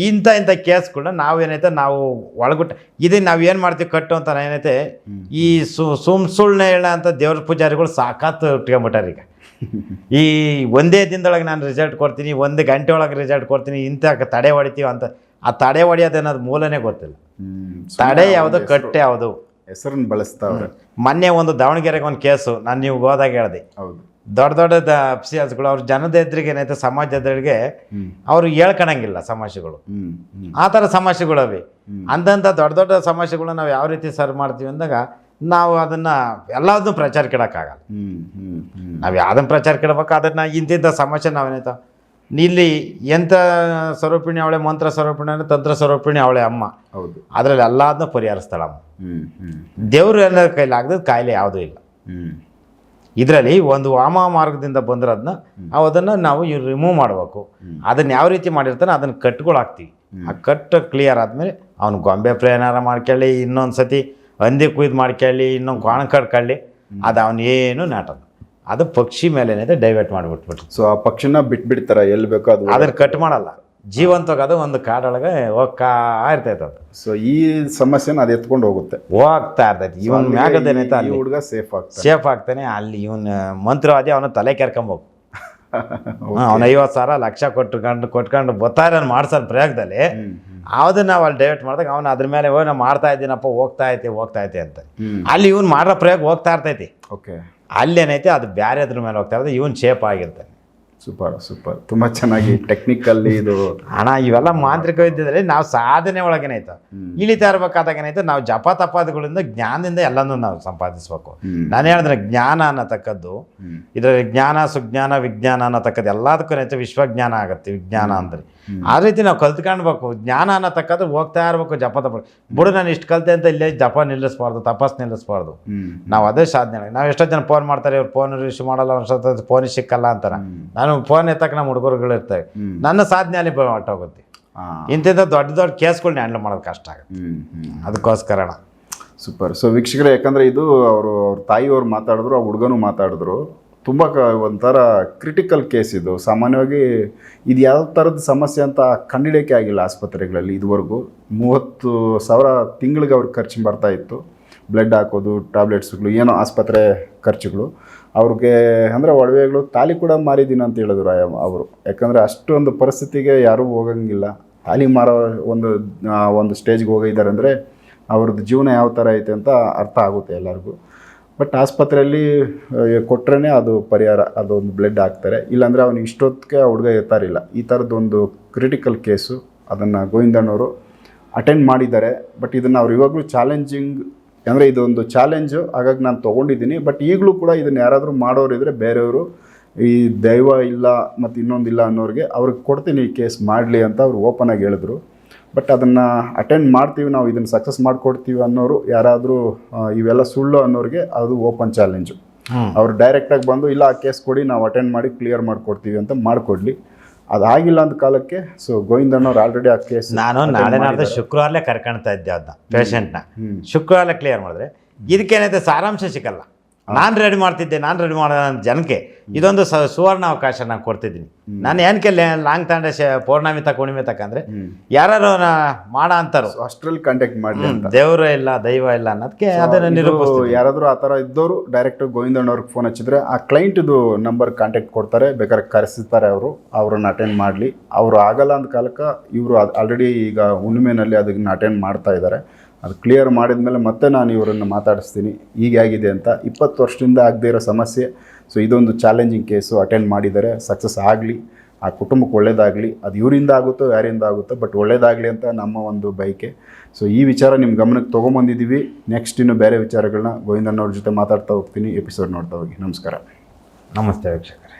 ಇಂಥ ಕೇಸ್ಗಳನ್ನ ನಾವೇನೈತೆ ನಾವು ಒಳಗುಟ್ಟ ಇದನ್ನ ನಾವ್ ಏನ್ ಮಾಡ್ತೀವಿ ಕಟ್ಟು ಅಂತ ಏನೈತೆ ಈ ಸುಳ್ಳು ಹೇಳ ಅಂತ ದೇವ್ರ ಪೂಜಾರಿಗಳು ಸಾಕಾತ್ ಇಟ್ಕೊಂಡ್ಬಿಟ್ಟಾರ. ಈಗ ಈ ಒಂದೇ ದಿನದೊಳಗೆ ನಾನು ರಿಸಲ್ಟ್ ಕೊಡ್ತೀನಿ, 1 ಗಂಟೆ ಒಳಗೆ ರಿಸಲ್ಟ್ ಕೊಡ್ತೀನಿ, ಇಂಥ ತಡೆ ಹೊಡಿತೀವಿ ಅಂತ. ಆ ತಡೆ ಹೊಡಿಯೋದೇನದು ಮೂಲನೇ ಗೊತ್ತಿಲ್ಲ. ತಡೆ ಯಾವುದು ಕಟ್ಟೆ ಯಾವುದು ಹೆಸರನ್ನು ಬಳಸ್ತಾವ್ರೆ. ಮೊನ್ನೆ ಒಂದು ದಾವಣಗೆರೆಗೆ ಒಂದು ಕೇಸು ನಾನು ನೀವು ಹೋದಾಗ ಹೇಳಿದೆ. ಹೌದು, ದೊಡ್ಡ ದೊಡ್ಡ ಅಫ್ಸಿಯಲ್ಸ್ಗಳು ಅವ್ರ ಜನದ ಎದುರಿಗೆ ಏನೈತೆ ಸಮಾಜದ ಎದುರಿಗೆ ಅವರು ಹೇಳ್ಕೊಳಂಗಿಲ್ಲ ಸಮಸ್ಯೆಗಳು. ಆ ಥರ ಸಮಸ್ಯೆಗಳವೆ. ಅಂದಂಥ ದೊಡ್ಡ ದೊಡ್ಡ ಸಮಸ್ಯೆಗಳನ್ನ ನಾವು ಯಾವ ರೀತಿ ಸರ್ವ್ ಮಾಡ್ತೀವಿ ಅಂದಾಗ ನಾವು ಅದನ್ನು ಎಲ್ಲದನ್ನೂ ಪ್ರಚಾರಕ್ಕೆ ಇಡೋಕ್ಕಾಗಲ್ಲ. ನಾವು ಯಾವುದನ್ನು ಪ್ರಚಾರಕ್ಕೆ ಇಡಬೇಕು ಅದನ್ನು ಇಂತಿಂಥ ಸಮಸ್ಯೆ ನಾವೇನಾಯ್ತು ಇಲ್ಲಿ ಎಂಥ ಸ್ವರೂಪಿಣಿ ಅವಳೆ, ಮಂತ್ರ ಸ್ವರೂಪಿಣಿ ಅಂದರೆ ತಂತ್ರ ಸ್ವರೂಪಿಣಿ ಅವಳೆ ಅಮ್ಮ. ಹೌದು, ಅದರಲ್ಲಿ ಎಲ್ಲದನ್ನೂ ಪರಿಹರಿಸ್ತಾಳೆ ಅಮ್ಮ. ದೇವರು ಎಲ್ಲ ಕೈಲಿ ಆಗದ ಕಾಯಿಲೆ ಯಾವುದೂ ಇಲ್ಲ. ಇದರಲ್ಲಿ ಒಂದು ವಾಮ ಮಾರ್ಗದಿಂದ ಬಂದಿರೋದನ್ನ ಅದನ್ನು ನಾವು ರಿಮೂವ್ ಮಾಡಬೇಕು. ಅದನ್ನು ಯಾವ ರೀತಿ ಮಾಡಿರ್ತಾನೆ ಅದನ್ನು ಕಟ್ಕೊಳಾಕ್ತೀವಿ. ಆ ಕಟ್ಟು ಕ್ಲಿಯರ್ ಆದಮೇಲೆ ಅವ್ನು ಗೊಂಬೆ ಪ್ರಯಾಣ ಮಾಡ್ಕೊಳ್ಳಿ, ಇನ್ನೊಂದು ಸತಿ ಹಂದಿ ಕುಯ್ದು ಮಾಡ್ಕೊಳ್ಳಿ, ಇನ್ನೊಂದು ಕಾಣ ಕಟ್ಕೊಳ್ಳಿ, ಅದು ಅವನೇನು ನಾಟಲ್ಲ. ಅದು ಪಕ್ಷಿ ಮೇಲೆ ಏನಿದೆ ಡೈವರ್ಟ್ ಮಾಡಿಬಿಟ್ಬಿಟ್ಟು ಸೊ ಆ ಪಕ್ಷಿನ ಬಿಟ್ಬಿಡ್ತಾರೆ ಎಲ್ಲಿ ಬೇಕೋ ಅದು. ಅದನ್ನು ಕಟ್ ಮಾಡಲ್ಲ, ಜೀವಂತವಾಗದು ಒಂದು ಕಾಡೊಳಗೆ ಹೋಗ್ತಾ ಇರ್ತೈತೆ ಅದು. ಸೊ ಈ ಸಮಸ್ಯೆನ ಅದು ಎತ್ಕೊಂಡು ಹೋಗುತ್ತೆ, ಹೋಗ್ತಾ ಇರ್ತೈತಿ. ಇವನ್ ಮ್ಯಾಗದೇನೈತೆ ಅಲ್ಲಿ ಹುಡುಗ ಸೇಫ್ ಆಗ್ತಾನೆ. ಅಲ್ಲಿ ಇವನ್ ಮಂತ್ರವಾದಿ ಅವನ ತಲೆ ಕೆರ್ಕೊಂಬೋಗು. ಅವ್ನು 50,000 ಲಕ್ಷ ಕೊಟ್ಕೊಂಡು ಬರ್ತಾರೆ ಮಾಡ್ಸೋದು ಪ್ರಯೋಗದಲ್ಲಿ. ಅದನ್ನ ನಾವು ಅಲ್ಲಿ ಡೈವರ್ಟ್ ಮಾಡಿದಾಗ ಅವನು ಅದ್ರ ಮೇಲೆ ನಾವು ಮಾಡ್ತಾ ಇದ್ದೀನಪ್ಪ, ಹೋಗ್ತಾ ಐತೆ ಅಂತ. ಅಲ್ಲಿ ಇವನು ಮಾಡೋ ಪ್ರಯೋಗ ಹೋಗ್ತಾ ಇರ್ತೈತಿ. ಓಕೆ, ಅಲ್ಲೇನೈತೆ ಅದು ಬೇರೆ ಅದ್ರ ಮೇಲೆ ಹೋಗ್ತಾ ಇರ್ತದೆ. ಇವನ್ ಶೇಪ್ ಆಗಿರ್ತಾನೆ. ಸೂಪರ್ ತುಂಬ ಚೆನ್ನಾಗಿ ಟೆಕ್ನಿಕಲ್ಲಿ ಇದು ಹಣ ಇವೆಲ್ಲ ಮಾಂತ್ರಿಕ ವಿದ್ಯೆಯಲ್ಲಿ ನಾವು ಸಾಧನೆ ಒಳಗೇನಾಯ್ತು ಇಳಿತಾ ಇರ್ಬೇಕಾದಾಗ ಏನಾಯ್ತು ನಾವು ಜಪ ತಪಾದಿಗಳಿಂದ ಜ್ಞಾನದಿಂದ ಎಲ್ಲನೂ ನಾವು ಸಂಪಾದಿಸ್ಬೇಕು. ನಾನು ಹೇಳಿದ್ರೆ ಜ್ಞಾನ ಅನ್ನತಕ್ಕದ್ದು ಇದರಲ್ಲಿ ಜ್ಞಾನ ಸುಜ್ಞಾನ ವಿಜ್ಞಾನ ಅನ್ನತಕ್ಕದ್ದು ಎಲ್ಲದಕ್ಕೂ ಏನಾಯ್ತು ವಿಶ್ವಜ್ಞಾನ ಆಗುತ್ತೆ ವಿಜ್ಞಾನ ಅಂದರೆ. ಆ ರೀತಿ ನಾವು ಕಲ್ತ್ಕೊಳ್ಬೇಕು. ಜ್ಞಾನ ಅನ್ನತಕ್ಕದ್ದು ಹೋಗ್ತಾ ಇರ್ಬೇಕು. ಜಪ ತಪ ಬಿಡು ನಾನು ಇಷ್ಟು ಕಲಿತೆ ಅಂತ ಇಲ್ಲೇ ಜಪ ನಿಲ್ಲಿಸ್ಬಾರ್ದು, ತಪಸ್ ನಿಲ್ಲಿಸ್ಬಾರ್ದು. ನಾವು ಅದೇ ಸಾಧನೆ. ನಾವು ಎಷ್ಟೋ ಜನ ಫೋನ್ ಮಾಡ್ತಾರೆ, ಇವ್ರು ಫೋನ್ ರಿಸೀವ್ ಮಾಡಲ್ಲ, ಒಂದು ಫೋನ್ ಸಿಕ್ಕಲ್ಲ ಅಂತಾರೆ. ನಾನು ಫೋನ್ ಎತ್ತಕ್ಕೆ ನಮ್ಮ ಹುಡುಗರುಗಳು ಇರ್ತವೆ. ನನ್ನ ಸಾಧನೆ ಅಲ್ಲಿ ಹೊಟ್ಟೋಗುತ್ತೆ. ಇಂಥದ್ದು ದೊಡ್ಡ ಕೇಸ್ಗಳನ್ನ ಹ್ಯಾಂಡಲ್ ಮಾಡೋದು ಕಷ್ಟ ಆಗುತ್ತೆ. ಅದಕ್ಕೋಸ್ಕರ ಸೂಪರ್. ಸೊ ವೀಕ್ಷಕರೇ, ಯಾಕಂದರೆ ಇದು ಅವ್ರ ತಾಯಿಯವ್ರು ಮಾತಾಡಿದ್ರು, ಆ ಹುಡುಗನೂ ಮಾತಾಡಿದ್ರು. ತುಂಬ ಒಂಥರ ಕ್ರಿಟಿಕಲ್ ಕೇಸ್ ಇದು. ಸಾಮಾನ್ಯವಾಗಿ ಇದು ಯಾವ ಥರದ ಸಮಸ್ಯೆ ಅಂತ ಕಂಡಿಡಿಯೋಕ್ಕೆ ಆಗಿಲ್ಲ ಆಸ್ಪತ್ರೆಗಳಲ್ಲಿ ಇದುವರೆಗೂ. 30,000 ತಿಂಗಳಿಗೆ ಅವ್ರಿಗೆ ಖರ್ಚು ಬರ್ತಾ ಇತ್ತು. ಬ್ಲಡ್ ಹಾಕೋದು, ಟ್ಯಾಬ್ಲೆಟ್ಸ್ಗಳು, ಏನೋ ಆಸ್ಪತ್ರೆ ಖರ್ಚುಗಳು ಅವ್ರಿಗೆ. ಅಂದರೆ ಒಡವೆಗಳು, ತಾಲಿ ಕೂಡ ಮಾರಿದ್ದೀನಿ ಅಂತ ಹೇಳಿದ್ರು ಅವರು. ಯಾಕಂದರೆ ಅಷ್ಟೊಂದು ಪರಿಸ್ಥಿತಿಗೆ ಯಾರೂ ಹೋಗಂಗಿಲ್ಲ. ತಾಲಿ ಮಾರೋ ಒಂದು ಸ್ಟೇಜ್ಗೆ ಹೋಗಿದ್ದಾರೆ ಅಂದರೆ ಅವ್ರದ್ದು ಜೀವನ ಯಾವ ಥರ ಐತೆ ಅಂತ ಅರ್ಥ ಆಗುತ್ತೆ ಎಲ್ಲರಿಗೂ. ಬಟ್ ಆಸ್ಪತ್ರೆಯಲ್ಲಿ ಕೊಟ್ಟರೆ ಅದು ಪರಿಹಾರ, ಅದೊಂದು ಬ್ಲಡ್ ಹಾಕ್ತಾರೆ. ಇಲ್ಲಾಂದರೆ ಅವ್ನಿಗೆ ಇಷ್ಟೊತ್ತಿಗೆ ಆ ಹುಡುಗ ಇರ್ತಾರಿಲ್ಲ. ಈ ಥರದ್ದೊಂದು ಕ್ರಿಟಿಕಲ್ ಕೇಸು. ಅದನ್ನು ಗೋವಿಂದಣ್ಣವರು ಅಟೆಂಡ್ ಮಾಡಿದ್ದಾರೆ. ಬಟ್ ಇದನ್ನು ಅವ್ರು ಇವಾಗಲೂ ಚಾಲೆಂಜಿಂಗ್, ಅಂದರೆ ಇದೊಂದು ಚಾಲೆಂಜು, ಹಾಗಾಗಿ ನಾನು ತೊಗೊಂಡಿದ್ದೀನಿ. ಬಟ್ ಈಗಲೂ ಕೂಡ ಇದನ್ನು ಯಾರಾದರೂ ಮಾಡೋರಿದ್ರೆ ಬೇರೆಯವರು, ಈ ದೈವ ಇಲ್ಲ ಮತ್ತು ಇನ್ನೊಂದಿಲ್ಲ ಅನ್ನೋರಿಗೆ ಅವ್ರಿಗೆ ಕೊಡ್ತೀನಿ ಈ ಕೇಸ್ ಮಾಡಲಿ ಅಂತ ಅವ್ರು ಓಪನ್ ಆಗಿ ಹೇಳಿದ್ರು. ಬಟ್ ಅದನ್ನು ಅಟೆಂಡ್ ಮಾಡ್ತೀವಿ ನಾವು, ಇದನ್ನು ಸಕ್ಸಸ್ ಮಾಡಿಕೊಡ್ತೀವಿ ಅನ್ನೋರು ಯಾರಾದರೂ ಇವೆಲ್ಲ ಸುಳ್ಳು ಅನ್ನೋರಿಗೆ ಅದು ಓಪನ್ ಚಾಲೆಂಜು. ಅವ್ರು ಡೈರೆಕ್ಟಾಗಿ ಬಂದು ಇಲ್ಲ ಆ ಕೇಸ್ ಕೊಡಿ, ನಾವು ಅಟೆಂಡ್ ಮಾಡಿ ಕ್ಲಿಯರ್ ಮಾಡಿಕೊಡ್ತೀವಿ ಅಂತ ಮಾಡಿಕೊಡ್ಲಿ. ಅದಾಗಿಲ್ಲ ಅಂದ ಕಾಲಕ್ಕೆ ಸೊ ಗೋವಿಂದಣ್ಣವ್ರು ಆಲ್ರೆಡಿ ಆ ಕೇಸ್ ನಾನು ನಾಳೆ ಶುಕ್ರವಾರಲೇ ಕರ್ಕೊಳ್ತಾ ಇದ್ದೆ ಅದನ್ನ ಪೇಷಂಟ್ನ. ಶುಕ್ರವಾರ ಕ್ಲಿಯರ್ ಮಾಡಿದ್ರೆ ಇದಕ್ಕೇನೈತೆ ಸಾರಾಂಶ ಸಿಕ್ಕಲ್ಲ. ನಾನು ರೆಡಿ ಮಾಡ್ತಿದ್ದೆ, ನಾನು ರೆಡಿ ಮಾಡೋ ಜನಕ್ಕೆ ಇದೊಂದು ಸುವರ್ಣ ಅವಕಾಶ ನಾನು ಕೊಡ್ತಿದ್ದೀನಿ. ನಾನು ಏನಕ್ಕೆ ಲಾಂಗ್ ತಂಡೆ ಪೌರ್ಣಮಿ ಹುಣ್ಣಿಮೆ ತಕ್ಕಂದ್ರೆ ಯಾರು ಮಾಡ ಅಂತಾರು ಅಷ್ಟ್ರಲ್ಲಿ ಕಾಂಟ್ಯಾಕ್ಟ್ ಮಾಡಲಿ ಅಂತ. ದೇವರು ಇಲ್ಲ ದೈವ ಇಲ್ಲ ಅನ್ನೋದಕ್ಕೆ ಅದನ್ನು ನಿರೂಪಿಸ್ತೀವಿ. ಯಾರಾದರೂ ಆ ಥರ ಇದ್ದವರು ಡೈರೆಕ್ಟ್ ಗೋವಿಂದಣ್ಣವ್ರಿಗೆ ಫೋನ್ ಹಚ್ಚಿದ್ರೆ ಆ ಕ್ಲೈಂಟ್ದು ನಂಬರ್ ಕಾಂಟ್ಯಾಕ್ಟ್ ಕೊಡ್ತಾರೆ, ಬೇಕಾದ್ರೆ ಕರೆಸಿರ್ತಾರೆ. ಅವ್ರನ್ನ ಅಟೆಂಡ್ ಮಾಡಲಿ. ಅವರು ಆಗಲ್ಲ ಅಂದ ಕಾಲಕ್ಕೆ ಇವರು ಆಲ್ರೆಡಿ ಈಗ ಹುಣ್ಣಿಮೆನಲ್ಲಿ ಅದನ್ನ ಅಟೆಂಡ್ ಮಾಡ್ತಾ ಇದ್ದಾರೆ. ಅದು ಕ್ಲಿಯರ್ ಮಾಡಿದ್ಮೇಲೆ ಮತ್ತೆ ನಾನು ಇವರನ್ನು ಮಾತಾಡಿಸ್ತೀನಿ ಹೀಗಾಗಿದೆ ಅಂತ. 20 ವರ್ಷದಿಂದ ಆಗದೇ ಇರೋ ಸಮಸ್ಯೆ. ಸೊ ಇದೊಂದು ಚಾಲೆಂಜಿಂಗ್ ಕೇಸು. ಅಟೆಂಡ್ ಮಾಡಿದ್ದಾರೆ, ಸಕ್ಸಸ್ ಆಗಲಿ, ಆ ಕುಟುಂಬಕ್ಕೆ ಒಳ್ಳೇದಾಗಲಿ. ಅದು ಇವರಿಂದ ಆಗುತ್ತೋ ಯಾರಿಂದ ಆಗುತ್ತೋ, ಬಟ್ ಒಳ್ಳೇದಾಗಲಿ ಅಂತ ನಮ್ಮ ಒಂದು ಬಯಕೆ. ಸೊ ಈ ವಿಚಾರ ನಿಮ್ಮ ಗಮನಕ್ಕೆ ತೊಗೊಂಬಂದಿದ್ದೀವಿ. ನೆಕ್ಸ್ಟ್ ಇನ್ನು ಬೇರೆ ವಿಚಾರಗಳನ್ನ ಗೋವಿಂದಣ್ಣವ್ರ ಜೊತೆ ಮಾತಾಡ್ತಾ ಹೋಗ್ತೀನಿ. ಎಪಿಸೋಡ್ ನೋಡ್ತಾ ಹೋಗಿ. ನಮಸ್ಕಾರ. ನಮಸ್ತೆ ವೀಕ್ಷಕರೇ.